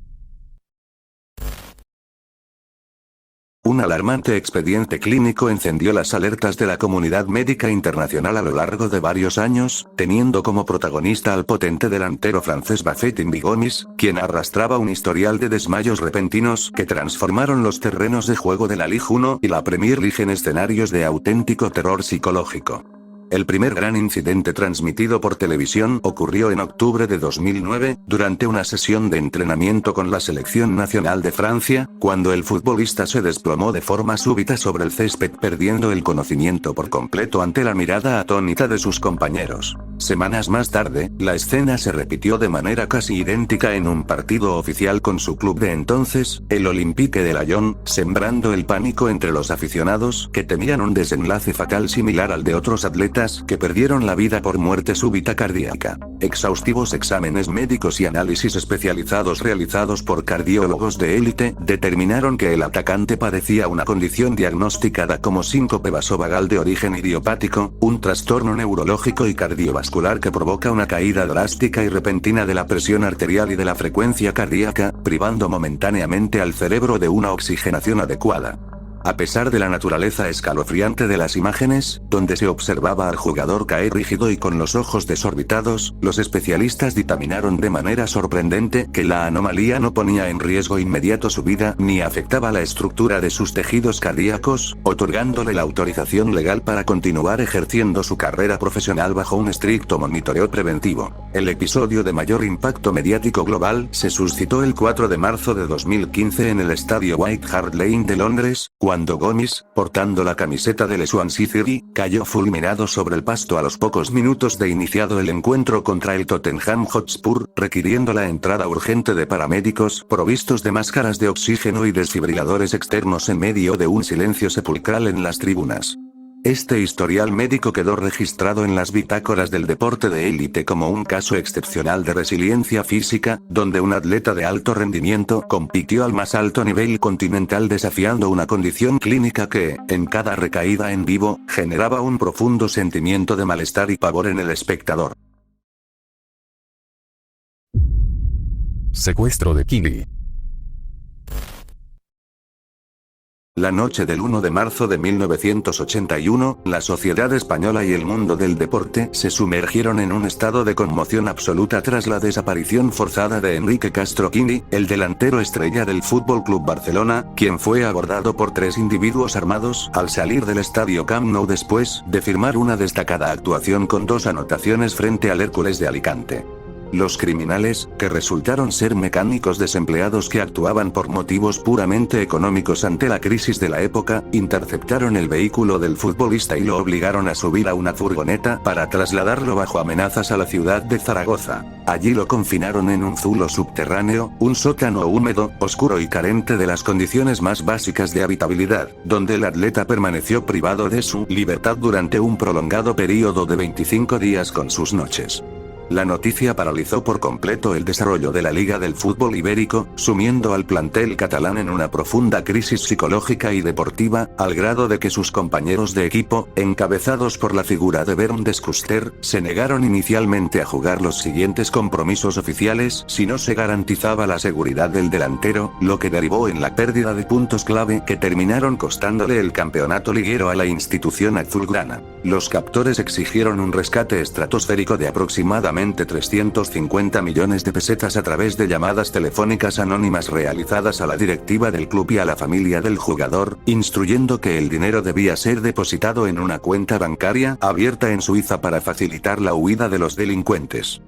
Un alarmante expediente clínico encendió las alertas de la comunidad médica internacional a lo largo de varios años, teniendo como protagonista al potente delantero francés Buffett in Bigonis, quien arrastraba un historial de desmayos repentinos que transformaron los terrenos de juego de la Ligue 1 y la Premier League en escenarios de auténtico terror psicológico. El primer gran incidente transmitido por televisión ocurrió en octubre de 2009, durante una sesión de entrenamiento con la selección nacional de Francia, cuando el futbolista se desplomó de forma súbita sobre el césped perdiendo el conocimiento por completo ante la mirada atónita de sus compañeros. Semanas más tarde, la escena se repitió de manera casi idéntica en un partido oficial con su club de entonces, el Olympique de Lyon, sembrando el pánico entre los aficionados que temían un desenlace fatal similar al de otros atletas que perdieron la vida por muerte súbita cardíaca. Exhaustivos exámenes médicos y análisis especializados realizados por cardiólogos de élite determinaron que el atacante padecía una condición diagnosticada como síncope vasovagal de origen idiopático, un trastorno neurológico y cardiovascular que provoca una caída drástica y repentina de la presión arterial y de la frecuencia cardíaca, privando momentáneamente al cerebro de una oxigenación adecuada. A pesar de la naturaleza escalofriante de las imágenes, donde se observaba al jugador caer rígido y con los ojos desorbitados, los especialistas dictaminaron de manera sorprendente que la anomalía no ponía en riesgo inmediato su vida ni afectaba la estructura de sus tejidos cardíacos, otorgándole la autorización legal para continuar ejerciendo su carrera profesional bajo un estricto monitoreo preventivo. El episodio de mayor impacto mediático global se suscitó el 4 de marzo de 2015 en el estadio White Hart Lane de Londres, cuando Gomis, portando la camiseta del Swansea City, cayó fulminado sobre el pasto a los pocos minutos de iniciado el encuentro contra el Tottenham Hotspur, requiriendo la entrada urgente de paramédicos provistos de máscaras de oxígeno y desfibriladores externos en medio de un silencio sepulcral en las tribunas. Este historial médico quedó registrado en las bitácoras del deporte de élite como un caso excepcional de resiliencia física, donde un atleta de alto rendimiento compitió al más alto nivel continental desafiando una condición clínica que, en cada recaída en vivo, generaba un profundo sentimiento de malestar y pavor en el espectador. Secuestro de Kini. La noche del 1 de marzo de 1981, la sociedad española y el mundo del deporte se sumergieron en un estado de conmoción absoluta tras la desaparición forzada de Enrique Castro Quini, el delantero estrella del Fútbol Club Barcelona, quien fue abordado por 3 individuos armados al salir del estadio Camp Nou después de firmar una destacada actuación con 2 anotaciones frente al Hércules de Alicante. Los criminales, que resultaron ser mecánicos desempleados que actuaban por motivos puramente económicos ante la crisis de la época, interceptaron el vehículo del futbolista y lo obligaron a subir a una furgoneta para trasladarlo bajo amenazas a la ciudad de Zaragoza. Allí lo confinaron en un zulo subterráneo, un sótano húmedo, oscuro y carente de las condiciones más básicas de habitabilidad, donde el atleta permaneció privado de su libertad durante un prolongado período de 25 días con sus noches. La noticia paralizó por completo el desarrollo de la Liga del Fútbol Ibérico, sumiendo al plantel catalán en una profunda crisis psicológica y deportiva, al grado de que sus compañeros de equipo, encabezados por la figura de Bernd Schuster, se negaron inicialmente a jugar los siguientes compromisos oficiales si no se garantizaba la seguridad del delantero, lo que derivó en la pérdida de puntos clave que terminaron costándole el campeonato liguero a la institución azulgrana. Los captores exigieron un rescate estratosférico de aproximadamente 350 millones de pesetas a través de llamadas telefónicas anónimas realizadas a la directiva del club y a la familia del jugador, instruyendo que el dinero debía ser depositado en una cuenta bancaria abierta en Suiza para facilitar la huida de los delincuentes.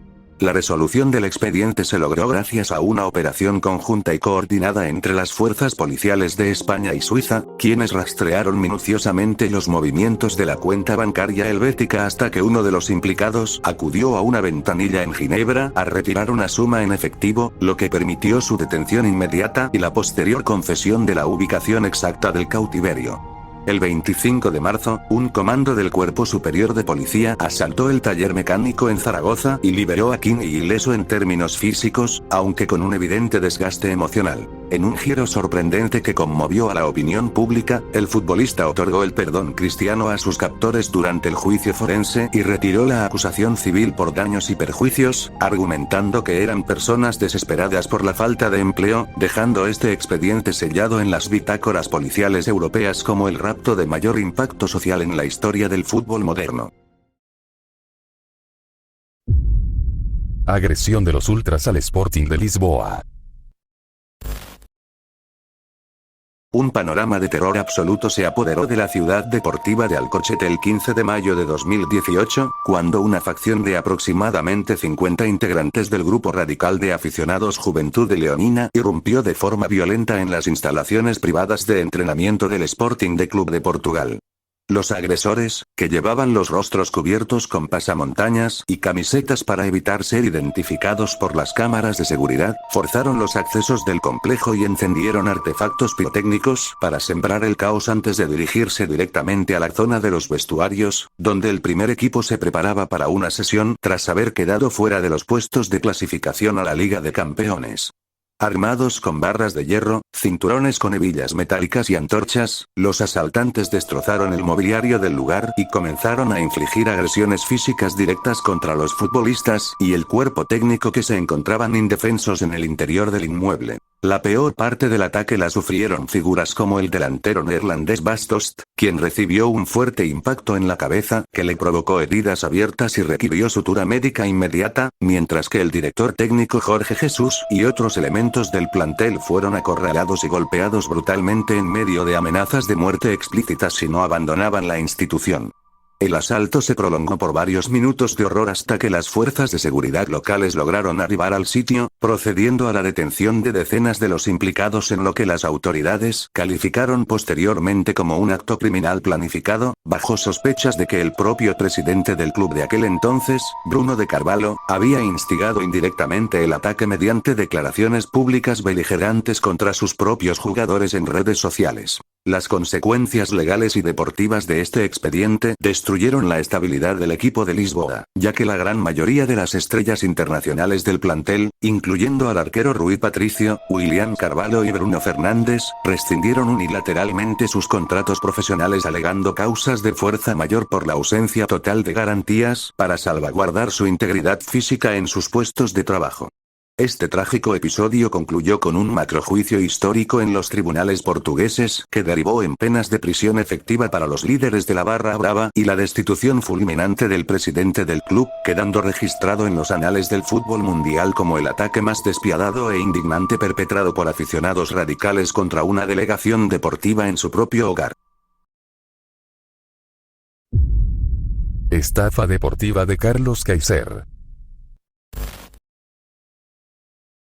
La resolución del expediente se logró gracias a una operación conjunta y coordinada entre las fuerzas policiales de España y Suiza, quienes rastrearon minuciosamente los movimientos de la cuenta bancaria helvética hasta que uno de los implicados acudió a una ventanilla en Ginebra a retirar una suma en efectivo, lo que permitió su detención inmediata y la posterior confesión de la ubicación exacta del cautiverio. El 25 de marzo, un comando del Cuerpo Superior de Policía asaltó el taller mecánico en Zaragoza y liberó a Quini ileso en términos físicos, aunque con un evidente desgaste emocional. En un giro sorprendente que conmovió a la opinión pública, el futbolista otorgó el perdón cristiano a sus captores durante el juicio forense y retiró la acusación civil por daños y perjuicios, argumentando que eran personas desesperadas por la falta de empleo, dejando este expediente sellado en las bitácoras policiales europeas como el rapto de mayor impacto social en la historia del fútbol moderno. Agresión de los ultras al Sporting de Lisboa. Un panorama de terror absoluto se apoderó de la ciudad deportiva de Alcochete el 15 de mayo de 2018, cuando una facción de aproximadamente 50 integrantes del grupo radical de aficionados Juventud de Leonina irrumpió de forma violenta en las instalaciones privadas de entrenamiento del Sporting de Club de Portugal. Los agresores, que llevaban los rostros cubiertos con pasamontañas y camisetas para evitar ser identificados por las cámaras de seguridad, forzaron los accesos del complejo y encendieron artefactos pirotécnicos para sembrar el caos antes de dirigirse directamente a la zona de los vestuarios, donde el primer equipo se preparaba para una sesión tras haber quedado fuera de los puestos de clasificación a la Liga de Campeones. Armados con barras de hierro, cinturones con hebillas metálicas y antorchas, los asaltantes destrozaron el mobiliario del lugar y comenzaron a infligir agresiones físicas directas contra los futbolistas y el cuerpo técnico que se encontraban indefensos en el interior del inmueble. La peor parte del ataque la sufrieron figuras como el delantero neerlandés Bas Dost, quien recibió un fuerte impacto en la cabeza que le provocó heridas abiertas y requirió sutura médica inmediata, mientras que el director técnico Jorge Jesús y otros elementos del plantel fueron acorralados y golpeados brutalmente en medio de amenazas de muerte explícitas si no abandonaban la institución. El asalto se prolongó por varios minutos de horror hasta que las fuerzas de seguridad locales lograron arribar al sitio, procediendo a la detención de decenas de los implicados en lo que las autoridades calificaron posteriormente como un acto criminal planificado, bajo sospechas de que el propio presidente del club de aquel entonces, Bruno de Carvalho, había instigado indirectamente el ataque mediante declaraciones públicas beligerantes contra sus propios jugadores en redes sociales. Las consecuencias legales y deportivas de este expediente destruyeron la estabilidad del equipo de Lisboa, ya que la gran mayoría de las estrellas internacionales del plantel, incluyendo al arquero Rui Patricio, William Carvalho y Bruno Fernández, rescindieron unilateralmente sus contratos profesionales alegando causas de fuerza mayor por la ausencia total de garantías para salvaguardar su integridad física en sus puestos de trabajo. Este trágico episodio concluyó con un macrojuicio histórico en los tribunales portugueses que derivó en penas de prisión efectiva para los líderes de la Barra Brava y la destitución fulminante del presidente del club, quedando registrado en los anales del fútbol mundial como el ataque más despiadado e indignante perpetrado por aficionados radicales contra una delegación deportiva en su propio hogar. Estafa deportiva de Carlos Kaiser.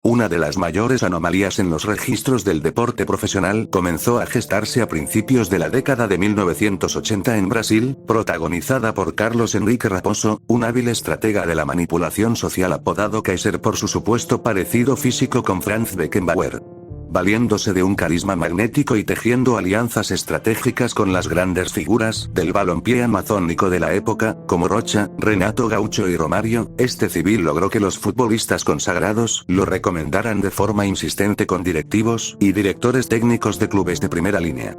Una de las mayores anomalías en los registros del deporte profesional comenzó a gestarse a principios de la década de 1980 en Brasil, protagonizada por Carlos Henrique Raposo, un hábil estratega de la manipulación social apodado Kaiser por su supuesto parecido físico con Franz Beckenbauer. Valiéndose de un carisma magnético y tejiendo alianzas estratégicas con las grandes figuras del balompié amazónico de la época, como Rocha, Renato Gaucho y Romario, este civil logró que los futbolistas consagrados lo recomendaran de forma insistente con directivos y directores técnicos de clubes de primera línea.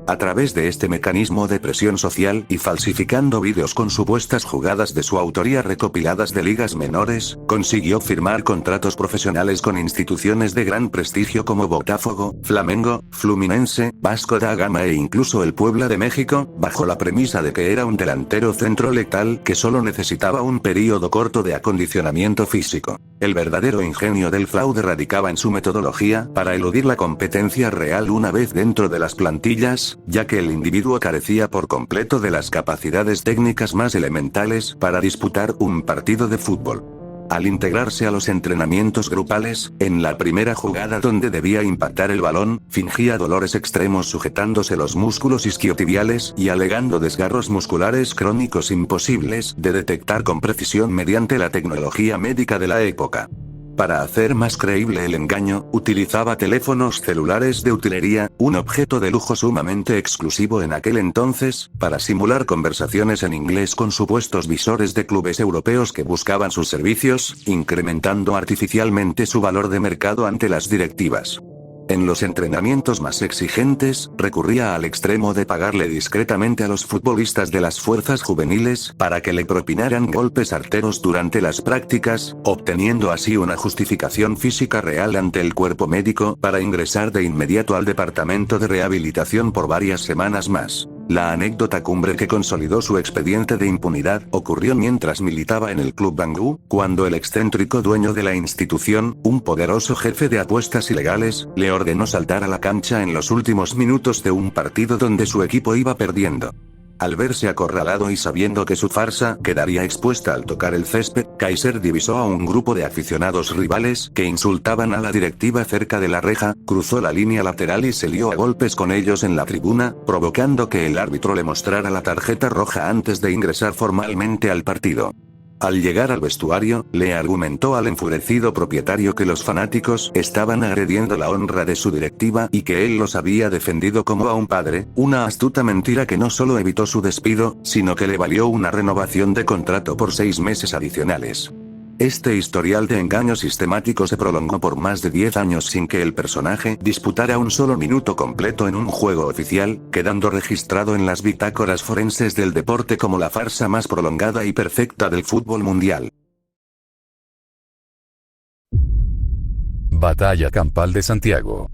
A través de este mecanismo de presión social y falsificando vídeos con supuestas jugadas de su autoría recopiladas de ligas menores, consiguió firmar contratos profesionales con instituciones de gran prestigio como Botafogo, Flamengo, Fluminense, Vasco da Gama e incluso el Puebla de México, bajo la premisa de que era un delantero centro letal que solo necesitaba un período corto de acondicionamiento físico. El verdadero ingenio del fraude radicaba en su metodología para eludir la competencia real una vez dentro de las plantillas, ya que el individuo carecía por completo de las capacidades técnicas más elementales para disputar un partido de fútbol. Al integrarse a los entrenamientos grupales, en la primera jugada donde debía impactar el balón, fingía dolores extremos sujetándose los músculos isquiotibiales y alegando desgarros musculares crónicos imposibles de detectar con precisión mediante la tecnología médica de la época. Para hacer más creíble el engaño, utilizaba teléfonos celulares de utilería, un objeto de lujo sumamente exclusivo en aquel entonces, para simular conversaciones en inglés con supuestos visores de clubes europeos que buscaban sus servicios, incrementando artificialmente su valor de mercado ante las directivas. En los entrenamientos más exigentes, recurría al extremo de pagarle discretamente a los futbolistas de las fuerzas juveniles para que le propinaran golpes arteros durante las prácticas, obteniendo así una justificación física real ante el cuerpo médico para ingresar de inmediato al departamento de rehabilitación por varias semanas más. La anécdota cumbre que consolidó su expediente de impunidad ocurrió mientras militaba en el Club Bangu, cuando el excéntrico dueño de la institución, un poderoso jefe de apuestas ilegales, le ordenó saltar a la cancha en los últimos minutos de un partido donde su equipo iba perdiendo. Al verse acorralado y sabiendo que su farsa quedaría expuesta al tocar el césped, Kaiser divisó a un grupo de aficionados rivales que insultaban a la directiva cerca de la reja, cruzó la línea lateral y se lió a golpes con ellos en la tribuna, provocando que el árbitro le mostrara la tarjeta roja antes de ingresar formalmente al partido. Al llegar al vestuario, le argumentó al enfurecido propietario que los fanáticos estaban agrediendo la honra de su directiva y que él los había defendido como a un padre, una astuta mentira que no solo evitó su despido, sino que le valió una renovación de contrato por 6 meses adicionales. Este historial de engaño sistemático se prolongó por más de 10 años sin que el personaje disputara un solo minuto completo en un juego oficial, quedando registrado en las bitácoras forenses del deporte como la farsa más prolongada y perfecta del fútbol mundial. Batalla campal de Santiago.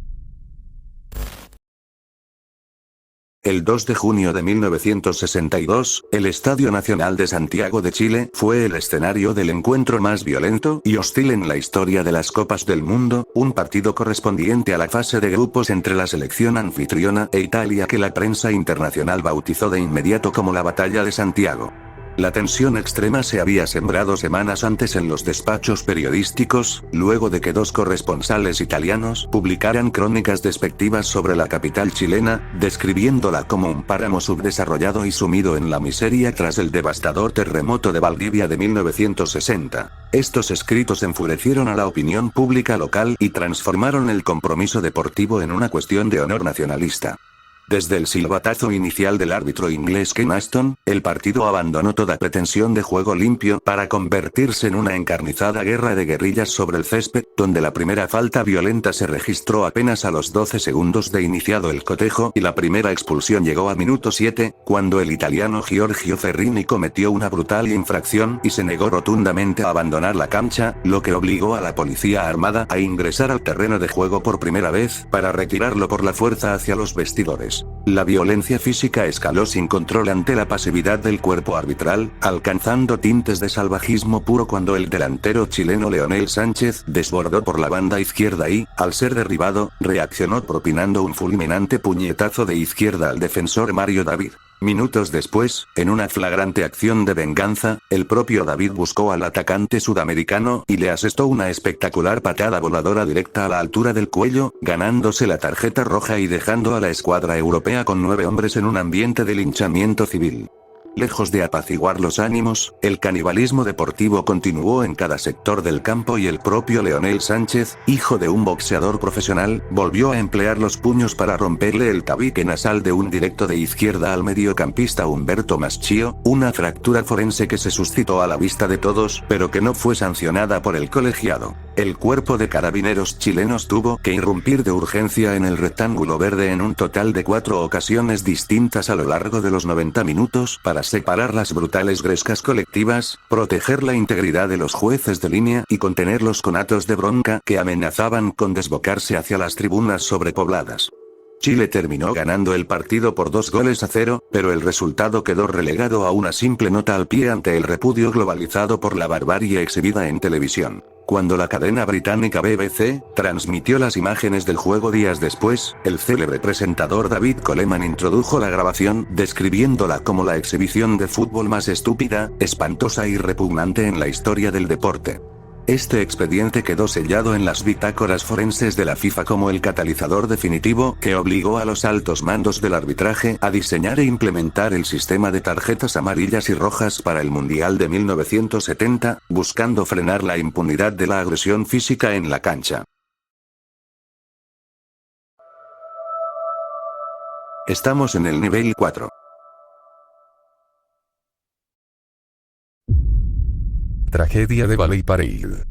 El 2 de junio de 1962, el Estadio Nacional de Santiago de Chile fue el escenario del encuentro más violento y hostil en la historia de las Copas del Mundo, un partido correspondiente a la fase de grupos entre la selección anfitriona e Italia que la prensa internacional bautizó de inmediato como la Batalla de Santiago. La tensión extrema se había sembrado semanas antes en los despachos periodísticos, luego de que dos corresponsales italianos publicaran crónicas despectivas sobre la capital chilena, describiéndola como un páramo subdesarrollado y sumido en la miseria tras el devastador terremoto de Valdivia de 1960. Estos escritos enfurecieron a la opinión pública local y transformaron el compromiso deportivo en una cuestión de honor nacionalista. Desde el silbatazo inicial del árbitro inglés Ken Aston, el partido abandonó toda pretensión de juego limpio para convertirse en una encarnizada guerra de guerrillas sobre el césped, donde la primera falta violenta se registró apenas a los 12 segundos de iniciado el cotejo y la primera expulsión llegó a minuto 7, cuando el italiano Giorgio Ferrini cometió una brutal infracción y se negó rotundamente a abandonar la cancha, lo que obligó a la policía armada a ingresar al terreno de juego por primera vez para retirarlo por la fuerza hacia los vestidores. La violencia física escaló sin control ante la pasividad del cuerpo arbitral, alcanzando tintes de salvajismo puro cuando el delantero chileno Leonel Sánchez desbordó por la banda izquierda y, al ser derribado, reaccionó propinando un fulminante puñetazo de izquierda al defensor Mario David. Minutos después, en una flagrante acción de venganza, el propio David buscó al atacante sudamericano y le asestó una espectacular patada voladora directa a la altura del cuello, ganándose la tarjeta roja y dejando a la escuadra europea con 9 hombres en un ambiente de linchamiento civil. Lejos de apaciguar los ánimos, el canibalismo deportivo continuó en cada sector del campo y el propio Leonel Sánchez, hijo de un boxeador profesional, volvió a emplear los puños para romperle el tabique nasal de un directo de izquierda al mediocampista Humberto Maschio, una fractura forense que se suscitó a la vista de todos, pero que no fue sancionada por el colegiado. El cuerpo de carabineros chilenos tuvo que irrumpir de urgencia en el rectángulo verde en un total de 4 ocasiones distintas a lo largo de los 90 minutos para separar las brutales grescas colectivas, proteger la integridad de los jueces de línea y contener los conatos de bronca que amenazaban con desbocarse hacia las tribunas sobrepobladas. Chile terminó ganando el partido por 2-0, pero el resultado quedó relegado a una simple nota al pie ante el repudio globalizado por la barbarie exhibida en televisión. Cuando la cadena británica BBC transmitió las imágenes del juego días después, el célebre presentador David Coleman introdujo la grabación, describiéndola como la exhibición de fútbol más estúpida, espantosa y repugnante en la historia del deporte. Este expediente quedó sellado en las bitácoras forenses de la FIFA como el catalizador definitivo que obligó a los altos mandos del arbitraje a diseñar e implementar el sistema de tarjetas amarillas y rojas para el Mundial de 1970, buscando frenar la impunidad de la agresión física en la cancha. Estamos en el nivel 4. Tragedia de Valley Parade.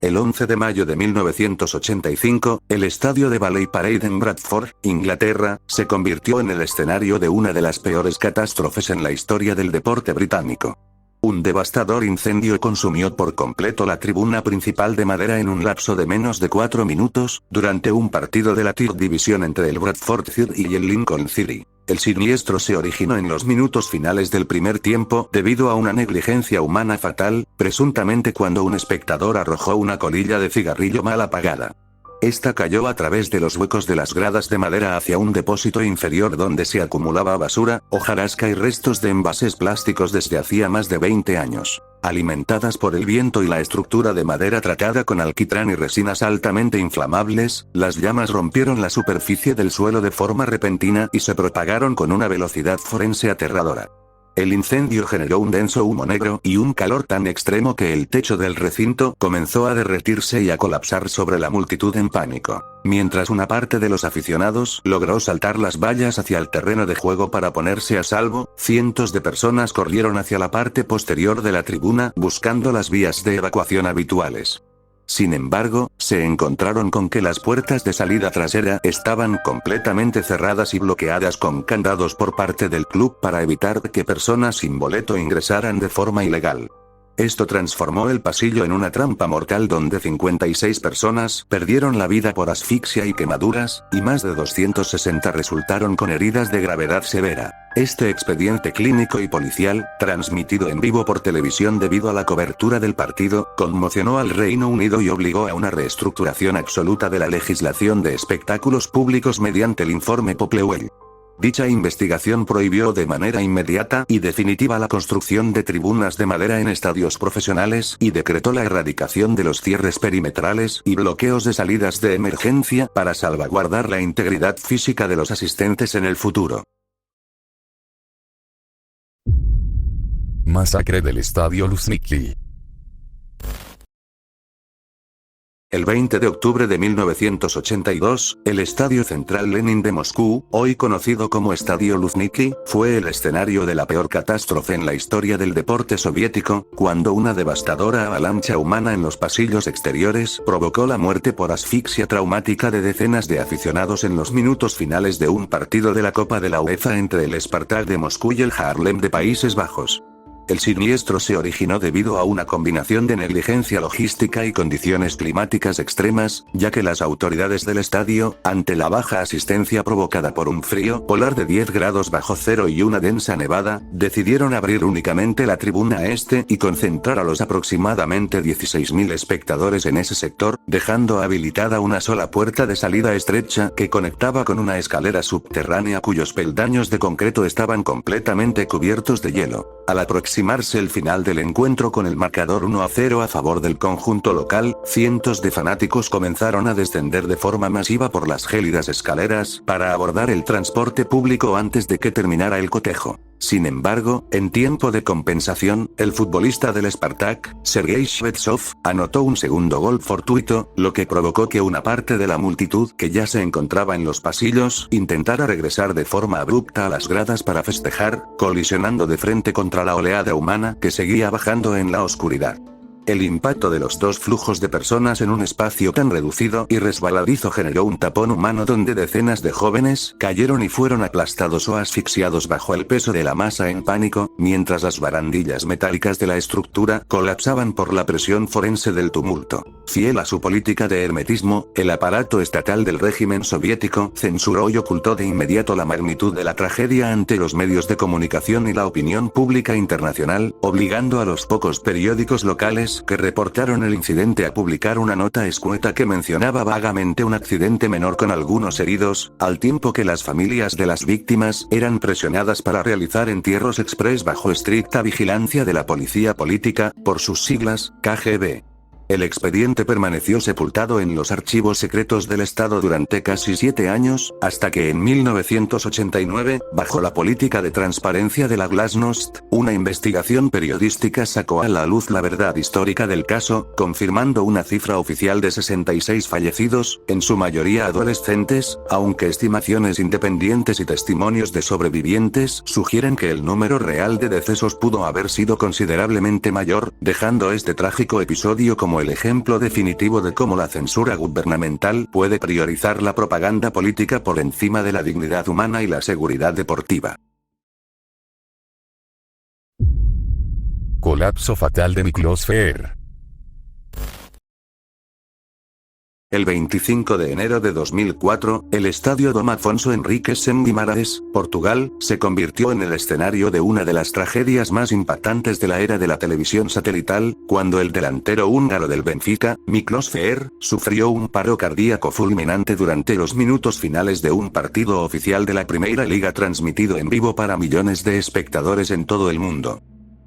El 11 de mayo de 1985, el estadio de Valley Parade en Bradford, Inglaterra, se convirtió en el escenario de una de las peores catástrofes en la historia del deporte británico. Un devastador incendio consumió por completo la tribuna principal de madera en un lapso de menos de 4 minutos, durante un partido de la Third Division entre el Bradford City y el Lincoln City. El siniestro se originó en los minutos finales del primer tiempo debido a una negligencia humana fatal, presuntamente cuando un espectador arrojó una colilla de cigarrillo mal apagada. Esta cayó a través de los huecos de las gradas de madera hacia un depósito inferior donde se acumulaba basura, hojarasca y restos de envases plásticos desde hacía más de 20 años. Alimentadas por el viento y la estructura de madera tratada con alquitrán y resinas altamente inflamables, las llamas rompieron la superficie del suelo de forma repentina y se propagaron con una velocidad forense aterradora. El incendio generó un denso humo negro y un calor tan extremo que el techo del recinto comenzó a derretirse y a colapsar sobre la multitud en pánico. Mientras una parte de los aficionados logró saltar las vallas hacia el terreno de juego para ponerse a salvo, cientos de personas corrieron hacia la parte posterior de la tribuna buscando las vías de evacuación habituales. Sin embargo, se encontraron con que las puertas de salida trasera estaban completamente cerradas y bloqueadas con candados por parte del club para evitar que personas sin boleto ingresaran de forma ilegal. Esto transformó el pasillo en una trampa mortal donde 56 personas perdieron la vida por asfixia y quemaduras, y más de 260 resultaron con heridas de gravedad severa. Este expediente clínico y policial, transmitido en vivo por televisión debido a la cobertura del partido, conmocionó al Reino Unido y obligó a una reestructuración absoluta de la legislación de espectáculos públicos mediante el informe Popplewell. Dicha investigación prohibió de manera inmediata y definitiva la construcción de tribunas de madera en estadios profesionales y decretó la erradicación de los cierres perimetrales y bloqueos de salidas de emergencia para salvaguardar la integridad física de los asistentes en el futuro. Masacre del Estadio Luzhniki. El 20 de octubre de 1982, el Estadio Central Lenin de Moscú, hoy conocido como Estadio Luzhniki, fue el escenario de la peor catástrofe en la historia del deporte soviético, cuando una devastadora avalancha humana en los pasillos exteriores provocó la muerte por asfixia traumática de decenas de aficionados en los minutos finales de un partido de la Copa de la UEFA entre el Spartak de Moscú y el Haarlem de Países Bajos. El siniestro se originó debido a una combinación de negligencia logística y condiciones climáticas extremas, ya que las autoridades del estadio, ante la baja asistencia provocada por un frío polar de 10 grados bajo cero y una densa nevada, decidieron abrir únicamente la tribuna este y concentrar a los aproximadamente 16.000 espectadores en ese sector, dejando habilitada una sola puerta de salida estrecha que conectaba con una escalera subterránea cuyos peldaños de concreto estaban completamente cubiertos de hielo. Al aproximarse el final del encuentro con el marcador 1-0 a favor del conjunto local, cientos de fanáticos comenzaron a descender de forma masiva por las gélidas escaleras para abordar el transporte público antes de que terminara el cotejo. Sin embargo, en tiempo de compensación, el futbolista del Spartak, Sergei Shvetsov, anotó un segundo gol fortuito, lo que provocó que una parte de la multitud que ya se encontraba en los pasillos intentara regresar de forma abrupta a las gradas para festejar, colisionando de frente contra la oleada humana que seguía bajando en la oscuridad. El impacto de los dos flujos de personas en un espacio tan reducido y resbaladizo generó un tapón humano donde decenas de jóvenes cayeron y fueron aplastados o asfixiados bajo el peso de la masa en pánico, mientras las barandillas metálicas de la estructura colapsaban por la presión forense del tumulto. Fiel a su política de hermetismo, el aparato estatal del régimen soviético censuró y ocultó de inmediato la magnitud de la tragedia ante los medios de comunicación y la opinión pública internacional, obligando a los pocos periódicos locales que reportaron el incidente a publicar una nota escueta que mencionaba vagamente un accidente menor con algunos heridos, al tiempo que las familias de las víctimas eran presionadas para realizar entierros express bajo estricta vigilancia de la policía política, por sus siglas, KGB. El expediente permaneció sepultado en los archivos secretos del Estado durante casi 7 años, hasta que en 1989, bajo la política de transparencia de la Glasnost, una investigación periodística sacó a la luz la verdad histórica del caso, confirmando una cifra oficial de 66 fallecidos, en su mayoría adolescentes, aunque estimaciones independientes y testimonios de sobrevivientes sugieren que el número real de decesos pudo haber sido considerablemente mayor, dejando este trágico episodio como el ejemplo definitivo de cómo la censura gubernamental puede priorizar la propaganda política por encima de la dignidad humana y la seguridad deportiva. Colapso fatal de Miklos Fehr. El 25 de enero de 2004, el estadio Dom Afonso Henriques en Guimarães, Portugal, se convirtió en el escenario de una de las tragedias más impactantes de la era de la televisión satelital, cuando el delantero húngaro del Benfica, Miklos Fehr, sufrió un paro cardíaco fulminante durante los minutos finales de un partido oficial de la Primeira Liga transmitido en vivo para millones de espectadores en todo el mundo.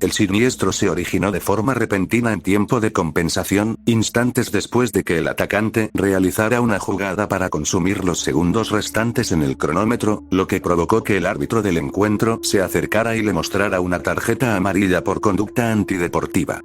El siniestro se originó de forma repentina en tiempo de compensación, instantes después de que el atacante realizara una jugada para consumir los segundos restantes en el cronómetro, lo que provocó que el árbitro del encuentro se acercara y le mostrara una tarjeta amarilla por conducta antideportiva.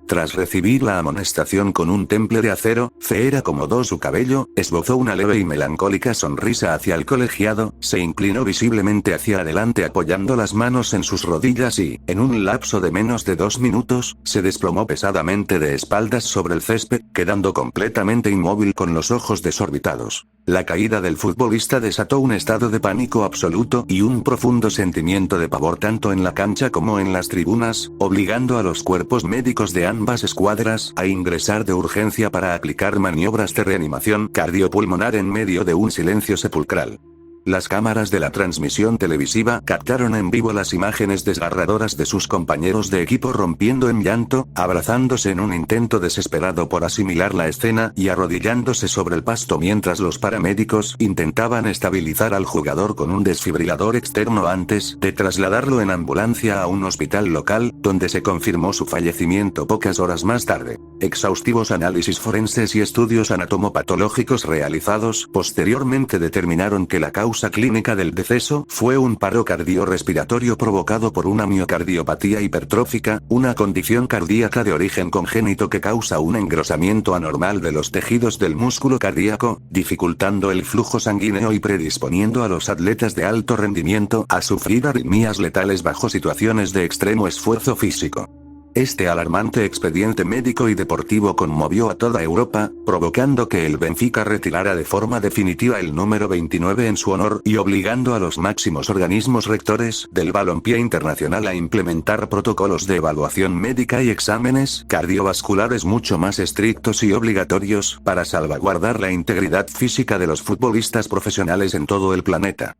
Tras recibir la amonestación con un temple de acero, Feer acomodó su cabello, esbozó una leve y melancólica sonrisa hacia el colegiado, se inclinó visiblemente hacia adelante apoyando las manos en sus rodillas y, en un lapso de menos de 2 minutos, se desplomó pesadamente de espaldas sobre el césped, quedando completamente inmóvil con los ojos desorbitados. La caída del futbolista desató un estado de pánico absoluto y un profundo sentimiento de pavor tanto en la cancha como en las tribunas, obligando a los cuerpos médicos de ambas escuadras a ingresar de urgencia para aplicar maniobras de reanimación cardiopulmonar en medio de un silencio sepulcral. Las cámaras de la transmisión televisiva captaron en vivo las imágenes desgarradoras de sus compañeros de equipo rompiendo en llanto, abrazándose en un intento desesperado por asimilar la escena y arrodillándose sobre el pasto mientras los paramédicos intentaban estabilizar al jugador con un desfibrilador externo antes de trasladarlo en ambulancia a un hospital local, donde se confirmó su fallecimiento pocas horas más tarde. Exhaustivos análisis forenses y estudios anatomopatológicos realizados posteriormente determinaron que la causa clínica del deceso fue un paro cardiorrespiratorio provocado por una miocardiopatía hipertrófica, una condición cardíaca de origen congénito que causa un engrosamiento anormal de los tejidos del músculo cardíaco, dificultando el flujo sanguíneo y predisponiendo a los atletas de alto rendimiento a sufrir arritmias letales bajo situaciones de extremo esfuerzo físico. Este alarmante expediente médico y deportivo conmovió a toda Europa, provocando que el Benfica retirara de forma definitiva el número 29 en su honor y obligando a los máximos organismos rectores del balompié internacional a implementar protocolos de evaluación médica y exámenes cardiovasculares mucho más estrictos y obligatorios para salvaguardar la integridad física de los futbolistas profesionales en todo el planeta.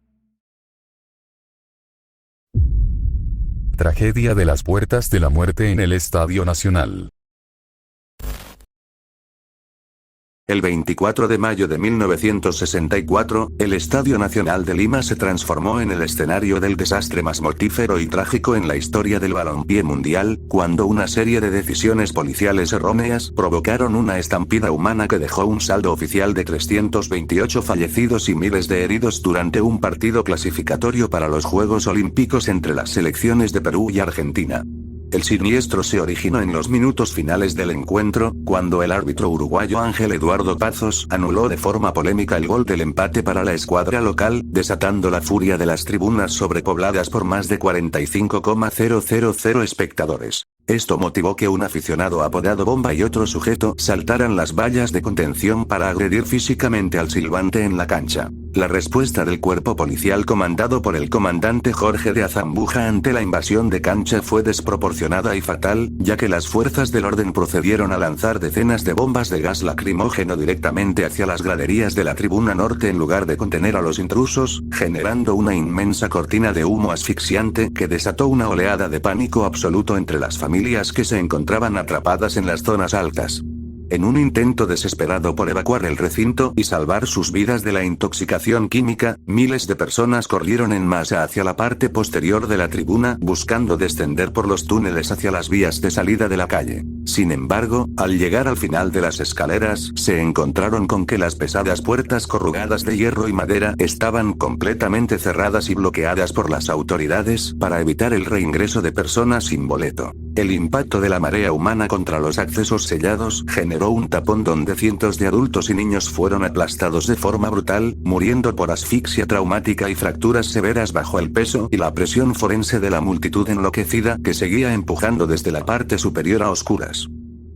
Tragedia de las puertas de la muerte en el Estadio Nacional. El 24 de mayo de 1964, el Estadio Nacional de Lima se transformó en el escenario del desastre más mortífero y trágico en la historia del balompié mundial, cuando una serie de decisiones policiales erróneas provocaron una estampida humana que dejó un saldo oficial de 328 fallecidos y miles de heridos durante un partido clasificatorio para los Juegos Olímpicos entre las selecciones de Perú y Argentina. El siniestro se originó en los minutos finales del encuentro, cuando el árbitro uruguayo Ángel Eduardo Pazos anuló de forma polémica el gol del empate para la escuadra local, desatando la furia de las tribunas sobrepobladas por más de 45,000 espectadores. Esto motivó que un aficionado apodado Bomba y otro sujeto saltaran las vallas de contención para agredir físicamente al silbante en la cancha. La respuesta del cuerpo policial comandado por el comandante Jorge de Azambuja ante la invasión de cancha fue desproporcionada y fatal, ya que las fuerzas del orden procedieron a lanzar decenas de bombas de gas lacrimógeno directamente hacia las graderías de la tribuna norte en lugar de contener a los intrusos, generando una inmensa cortina de humo asfixiante que desató una oleada de pánico absoluto entre las familias que se encontraban atrapadas en las zonas altas. En un intento desesperado por evacuar el recinto y salvar sus vidas de la intoxicación química, miles de personas corrieron en masa hacia la parte posterior de la tribuna buscando descender por los túneles hacia las vías de salida de la calle. Sin embargo, al llegar al final de las escaleras, se encontraron con que las pesadas puertas corrugadas de hierro y madera estaban completamente cerradas y bloqueadas por las autoridades para evitar el reingreso de personas sin boleto. El impacto de la marea humana contra los accesos sellados generó un tapón donde cientos de adultos y niños fueron aplastados de forma brutal, muriendo por asfixia traumática y fracturas severas bajo el peso y la presión forense de la multitud enloquecida que seguía empujando desde la parte superior a oscuras.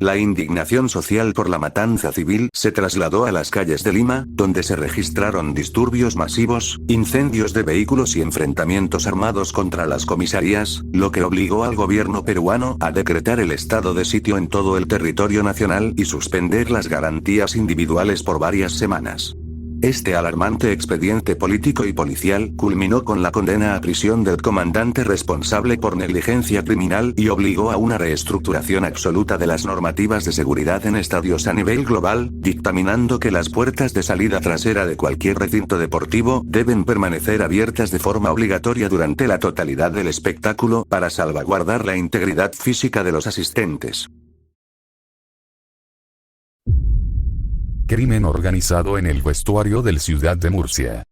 La indignación social por la matanza civil se trasladó a las calles de Lima, donde se registraron disturbios masivos, incendios de vehículos y enfrentamientos armados contra las comisarías, lo que obligó al gobierno peruano a decretar el estado de sitio en todo el territorio nacional y suspender las garantías individuales por varias semanas. Este alarmante expediente político y policial culminó con la condena a prisión del comandante responsable por negligencia criminal y obligó a una reestructuración absoluta de las normativas de seguridad en estadios a nivel global, dictaminando que las puertas de salida trasera de cualquier recinto deportivo deben permanecer abiertas de forma obligatoria durante la totalidad del espectáculo para salvaguardar la integridad física de los asistentes. Crimen organizado en el vestuario del Ciudad de Murcia.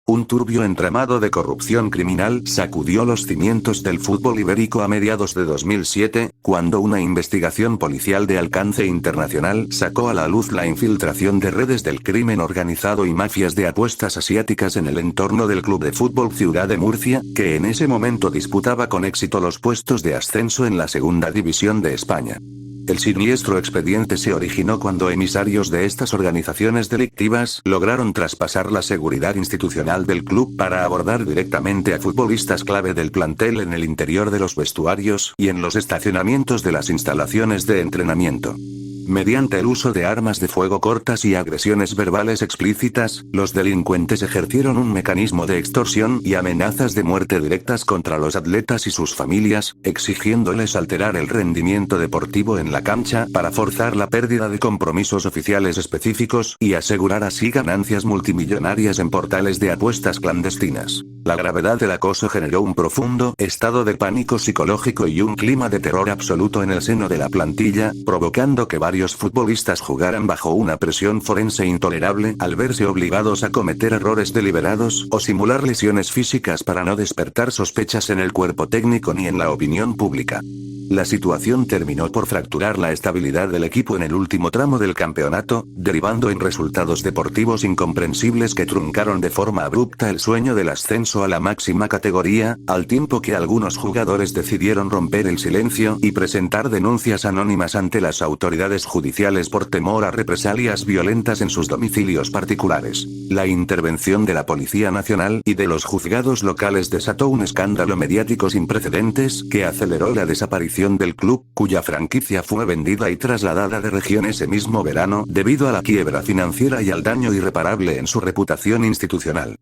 Un turbio entramado de corrupción criminal sacudió los cimientos del fútbol ibérico a mediados de 2007, cuando una investigación policial de alcance internacional sacó a la luz la infiltración de redes del crimen organizado y mafias de apuestas asiáticas en el entorno del Club de Fútbol Ciudad de Murcia, que en ese momento disputaba con éxito los puestos de ascenso en la Segunda División de España. El siniestro expediente se originó cuando emisarios de estas organizaciones delictivas lograron traspasar la seguridad institucional del club para abordar directamente a futbolistas clave del plantel en el interior de los vestuarios y en los estacionamientos de las instalaciones de entrenamiento. Mediante el uso de armas de fuego cortas y agresiones verbales explícitas, los delincuentes ejercieron un mecanismo de extorsión y amenazas de muerte directas contra los atletas y sus familias, exigiéndoles alterar el rendimiento deportivo en la cancha para forzar la pérdida de compromisos oficiales específicos y asegurar así ganancias multimillonarias en portales de apuestas clandestinas. La gravedad del acoso generó un profundo estado de pánico psicológico y un clima de terror absoluto en el seno de la plantilla, provocando que varios futbolistas jugaran bajo una presión forense intolerable al verse obligados a cometer errores deliberados o simular lesiones físicas para no despertar sospechas en el cuerpo técnico ni en la opinión pública. La situación terminó por fracturar la estabilidad del equipo en el último tramo del campeonato, derivando en resultados deportivos incomprensibles que truncaron de forma abrupta el sueño del ascenso a la máxima categoría, al tiempo que algunos jugadores decidieron romper el silencio y presentar denuncias anónimas ante las autoridades judiciales por temor a represalias violentas en sus domicilios particulares. La intervención de la Policía Nacional y de los juzgados locales desató un escándalo mediático sin precedentes que aceleró la desaparición del club, cuya franquicia fue vendida y trasladada de región ese mismo verano debido a la quiebra financiera y al daño irreparable en su reputación institucional.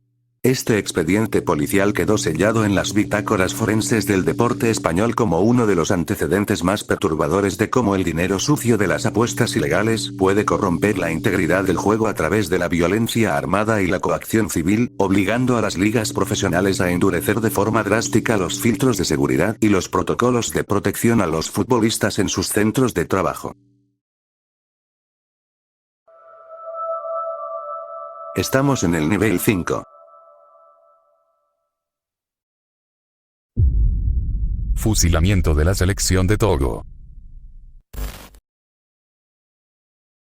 Este expediente policial quedó sellado en las bitácoras forenses del deporte español como uno de los antecedentes más perturbadores de cómo el dinero sucio de las apuestas ilegales puede corromper la integridad del juego a través de la violencia armada y la coacción civil, obligando a las ligas profesionales a endurecer de forma drástica los filtros de seguridad y los protocolos de protección a los futbolistas en sus centros de trabajo. Estamos en el nivel 5. Fusilamiento de la selección de Togo.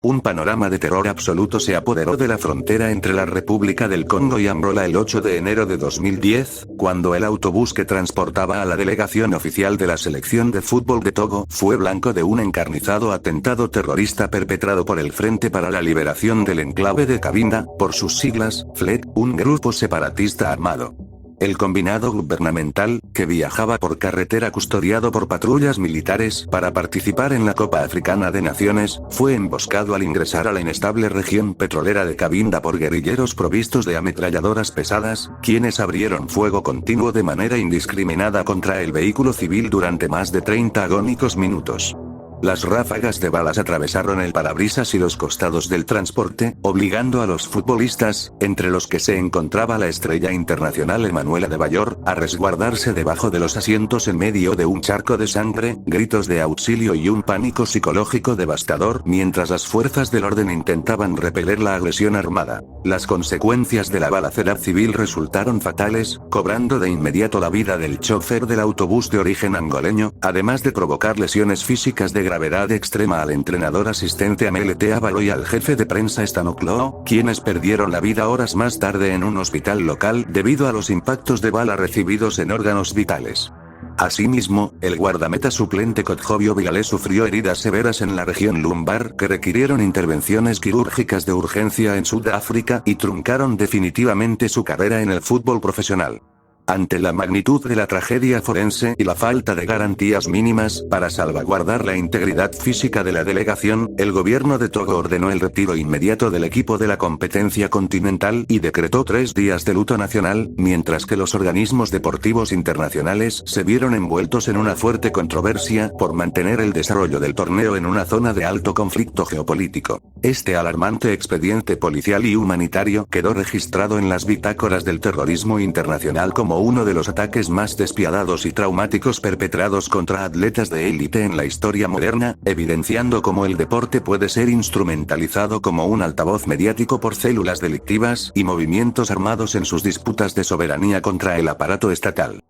Un panorama de terror absoluto se apoderó de la frontera entre la República del Congo y Angola el 8 de enero de 2010, cuando el autobús que transportaba a la delegación oficial de la selección de fútbol de Togo fue blanco de un encarnizado atentado terrorista perpetrado por el Frente para la Liberación del Enclave de Cabinda, por sus siglas, FLEC, un grupo separatista armado. El combinado gubernamental, que viajaba por carretera custodiado por patrullas militares para participar en la Copa Africana de Naciones, fue emboscado al ingresar a la inestable región petrolera de Cabinda por guerrilleros provistos de ametralladoras pesadas, quienes abrieron fuego continuo de manera indiscriminada contra el vehículo civil durante más de 30 agónicos minutos. Las ráfagas de balas atravesaron el parabrisas y los costados del transporte, obligando a los futbolistas, entre los que se encontraba la estrella internacional Emanuel Adebayor, a resguardarse debajo de los asientos en medio de un charco de sangre, gritos de auxilio y un pánico psicológico devastador mientras las fuerzas del orden intentaban repeler la agresión armada. Las consecuencias de la balacera civil resultaron fatales, cobrando de inmediato la vida del chofer del autobús de origen angoleño, además de provocar lesiones físicas de gravedad extrema al entrenador asistente Amele Teavalo y al jefe de prensa Stanoklo, quienes perdieron la vida horas más tarde en un hospital local debido a los impactos de bala recibidos en órganos vitales. Asimismo, el guardameta suplente Kotjobio Bilale sufrió heridas severas en la región lumbar que requirieron intervenciones quirúrgicas de urgencia en Sudáfrica y truncaron definitivamente su carrera en el fútbol profesional. Ante la magnitud de la tragedia forense y la falta de garantías mínimas para salvaguardar la integridad física de la delegación, el gobierno de Togo ordenó el retiro inmediato del equipo de la competencia continental y decretó 3 días de luto nacional, mientras que los organismos deportivos internacionales se vieron envueltos en una fuerte controversia por mantener el desarrollo del torneo en una zona de alto conflicto geopolítico. Este alarmante expediente policial y humanitario quedó registrado en las bitácoras del terrorismo internacional como como uno de los ataques más despiadados y traumáticos perpetrados contra atletas de élite en la historia moderna, evidenciando cómo el deporte puede ser instrumentalizado como un altavoz mediático por células delictivas y movimientos armados en sus disputas de soberanía contra el aparato estatal.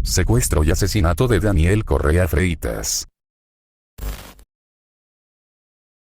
Secuestro y asesinato de Daniel Correa Freitas.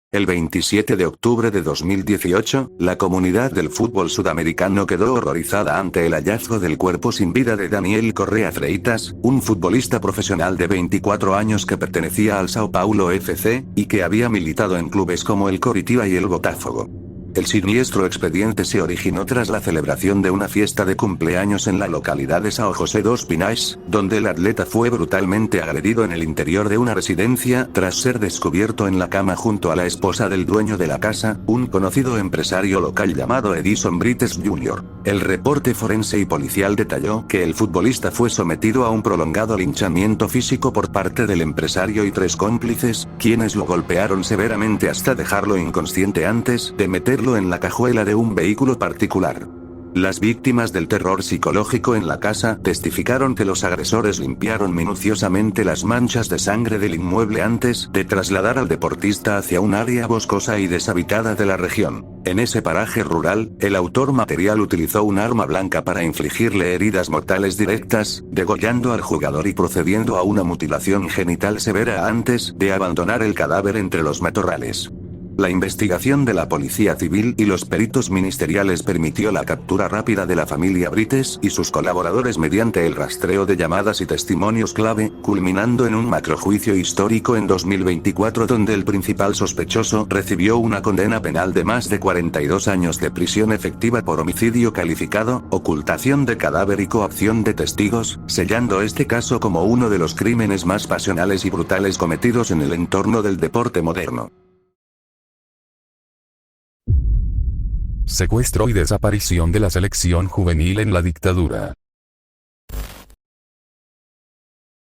El 27 de octubre de 2018, la comunidad del fútbol sudamericano quedó horrorizada ante el hallazgo del cuerpo sin vida de Daniel Correa Freitas, un futbolista profesional de 24 años que pertenecía al Sao Paulo FC, y que había militado en clubes como el Coritiba y el Botafogo. El siniestro expediente se originó tras la celebración de una fiesta de cumpleaños en la localidad de São José dos Pinhais, donde el atleta fue brutalmente agredido en el interior de una residencia tras ser descubierto en la cama junto a la esposa del dueño de la casa, un conocido empresario local llamado Edison Brites Jr. El reporte forense y policial detalló que el futbolista fue sometido a un prolongado linchamiento físico por parte del empresario y 3 cómplices, quienes lo golpearon severamente hasta dejarlo inconsciente antes de meterlo en la cajuela de un vehículo particular. Las víctimas del terror psicológico en la casa testificaron que los agresores limpiaron minuciosamente las manchas de sangre del inmueble antes de trasladar al deportista hacia un área boscosa y deshabitada de la región. En ese paraje rural, el autor material utilizó un arma blanca para infligirle heridas mortales directas, degollando al jugador y procediendo a una mutilación genital severa antes de abandonar el cadáver entre los matorrales. La investigación de la Policía Civil y los peritos ministeriales permitió la captura rápida de la familia Brites y sus colaboradores mediante el rastreo de llamadas y testimonios clave, culminando en un macrojuicio histórico en 2024 donde el principal sospechoso recibió una condena penal de más de 42 años de prisión efectiva por homicidio calificado, ocultación de cadáver y coacción de testigos, sellando este caso como uno de los crímenes más pasionales y brutales cometidos en el entorno del deporte moderno. Secuestro y desaparición de la selección juvenil en la dictadura.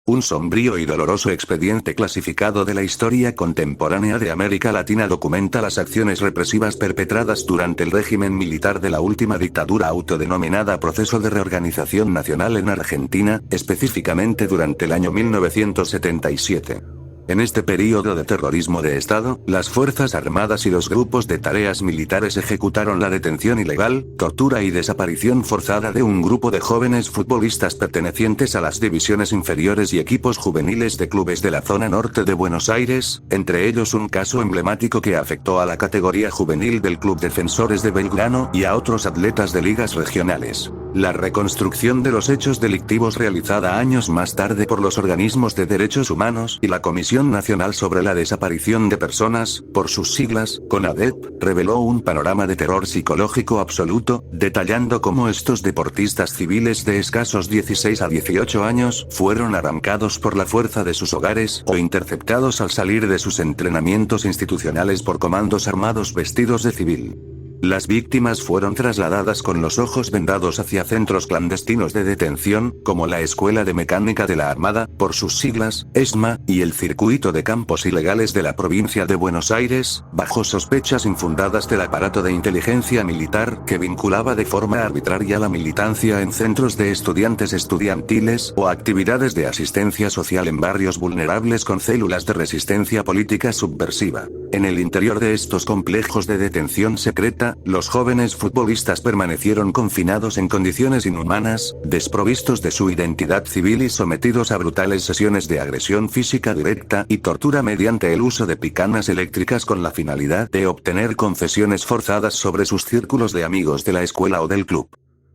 Un sombrío y doloroso expediente clasificado de la historia contemporánea de América Latina documenta las acciones represivas perpetradas durante el régimen militar de la última dictadura autodenominada Proceso de Reorganización Nacional en Argentina, específicamente durante el año 1977. En este período de terrorismo de Estado, las Fuerzas Armadas y los grupos de tareas militares ejecutaron la detención ilegal, tortura y desaparición forzada de un grupo de jóvenes futbolistas pertenecientes a las divisiones inferiores y equipos juveniles de clubes de la zona norte de Buenos Aires, entre ellos un caso emblemático que afectó a la categoría juvenil del Club Defensores de Belgrano y a otros atletas de ligas regionales. La reconstrucción de los hechos delictivos realizada años más tarde por los organismos de derechos humanos y la Comisión Nacional sobre la Desaparición de Personas, por sus siglas, CONADEP, reveló un panorama de terror psicológico absoluto, detallando cómo estos deportistas civiles de escasos 16 a 18 años fueron arrancados por la fuerza de sus hogares o interceptados al salir de sus entrenamientos institucionales por comandos armados vestidos de civil. Las víctimas fueron trasladadas con los ojos vendados hacia centros clandestinos de detención, como la Escuela de Mecánica de la Armada, por sus siglas, ESMA, y el Circuito de Campos Ilegales de la provincia de Buenos Aires, bajo sospechas infundadas del aparato de inteligencia militar que vinculaba de forma arbitraria la militancia en centros de estudiantes estudiantiles o actividades de asistencia social en barrios vulnerables con células de resistencia política subversiva. En el interior de estos complejos de detención secreta, los jóvenes futbolistas permanecieron confinados en condiciones inhumanas, desprovistos de su identidad civil y sometidos a brutales sesiones de agresión física directa y tortura mediante el uso de picanas eléctricas con la finalidad de obtener confesiones forzadas sobre sus círculos de amigos de la escuela o del club.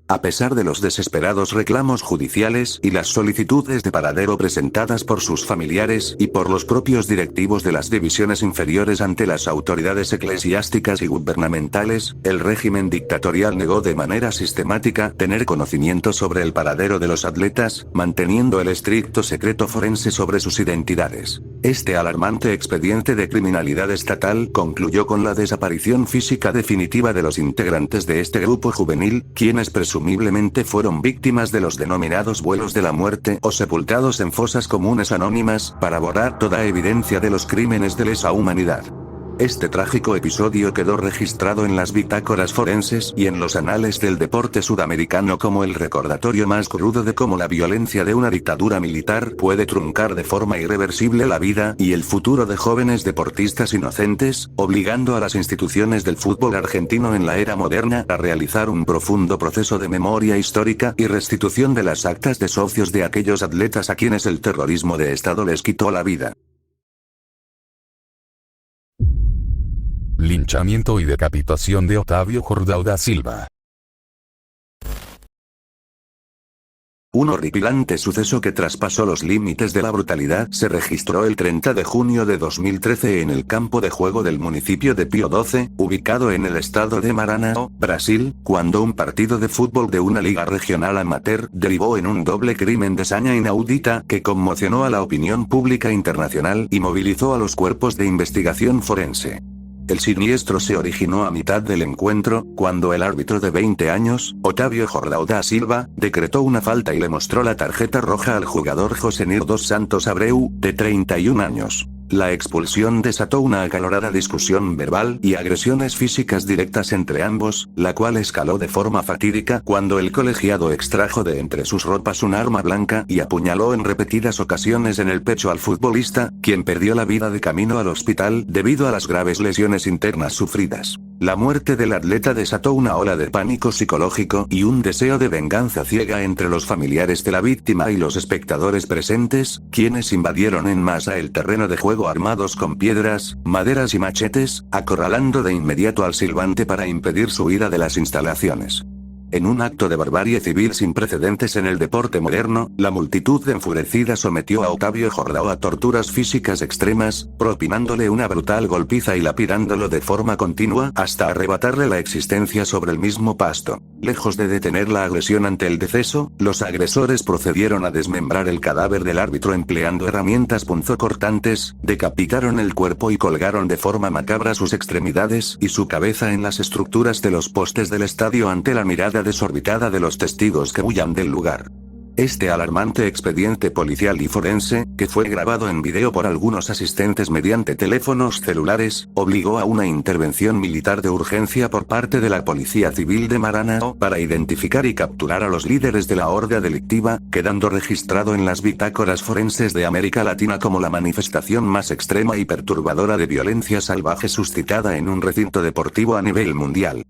A pesar de los desesperados reclamos judiciales y las solicitudes de paradero presentadas por sus familiares y por los propios directivos de las divisiones inferiores ante las autoridades eclesiásticas y gubernamentales, el régimen dictatorial negó de manera sistemática tener conocimiento sobre el paradero de los atletas, manteniendo el estricto secreto forense sobre sus identidades. Este alarmante expediente de criminalidad estatal concluyó con la desaparición física definitiva de los integrantes de este grupo juvenil, quienes presumiblemente fueron víctimas de los denominados vuelos de la muerte o sepultados en fosas comunes anónimas, para borrar toda evidencia de los crímenes de lesa humanidad. Este trágico episodio quedó registrado en las bitácoras forenses y en los anales del deporte sudamericano como el recordatorio más crudo de cómo la violencia de una dictadura militar puede truncar de forma irreversible la vida y el futuro de jóvenes deportistas inocentes, obligando a las instituciones del fútbol argentino en la era moderna a realizar un profundo proceso de memoria histórica y restitución de las actas de socios de aquellos atletas a quienes el terrorismo de Estado les quitó la vida. Linchamiento y decapitación de Otávio Jordão da Silva. Un horripilante suceso que traspasó los límites de la brutalidad se registró el 30 de junio de 2013 en el campo de juego del municipio de Pio XII, ubicado en el estado de Maranhão, Brasil, cuando un partido de fútbol de una liga regional amateur derivó en un doble crimen de saña inaudita que conmocionó a la opinión pública internacional y movilizó a los cuerpos de investigación forense. El siniestro se originó a mitad del encuentro, cuando el árbitro de 20 años, Otávio Jordão da Silva, decretó una falta y le mostró la tarjeta roja al jugador Josenir dos Santos Abreu, de 31 años. La expulsión desató una acalorada discusión verbal y agresiones físicas directas entre ambos, la cual escaló de forma fatídica cuando el colegiado extrajo de entre sus ropas un arma blanca y apuñaló en repetidas ocasiones en el pecho al futbolista, quien perdió la vida de camino al hospital debido a las graves lesiones internas sufridas. La muerte del atleta desató una ola de pánico psicológico y un deseo de venganza ciega entre los familiares de la víctima y los espectadores presentes, quienes invadieron en masa el terreno de juego armados con piedras, maderas y machetes, acorralando de inmediato al silbante para impedir su huida de las instalaciones. En un acto de barbarie civil sin precedentes en el deporte moderno, la multitud enfurecida sometió a Otávio Jordão a torturas físicas extremas, propinándole una brutal golpiza y lapidándolo de forma continua hasta arrebatarle la existencia sobre el mismo pasto. Lejos de detener la agresión ante el deceso, los agresores procedieron a desmembrar el cadáver del árbitro empleando herramientas punzocortantes, decapitaron el cuerpo y colgaron de forma macabra sus extremidades y su cabeza en las estructuras de los postes del estadio ante la mirada desorbitada de los testigos que huyan del lugar. Este alarmante expediente policial y forense, que fue grabado en video por algunos asistentes mediante teléfonos celulares, obligó a una intervención militar de urgencia por parte de la Policía Civil de Maranhão para identificar y capturar a los líderes de la horda delictiva, quedando registrado en las bitácoras forenses de América Latina como la manifestación más extrema y perturbadora de violencia salvaje suscitada en un recinto deportivo a nivel mundial.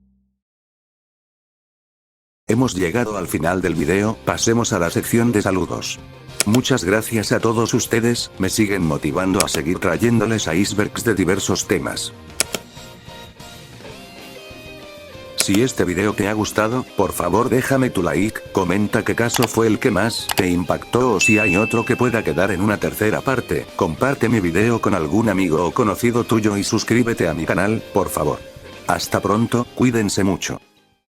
Hemos llegado al final del video, pasemos a la sección de saludos. Muchas gracias a todos ustedes, me siguen motivando a seguir trayéndoles icebergs de diversos temas. Si este video te ha gustado, por favor déjame tu like, comenta qué caso fue el que más te impactó o si hay otro que pueda quedar en una tercera parte, comparte mi video con algún amigo o conocido tuyo y suscríbete a mi canal, por favor. Hasta pronto, cuídense mucho.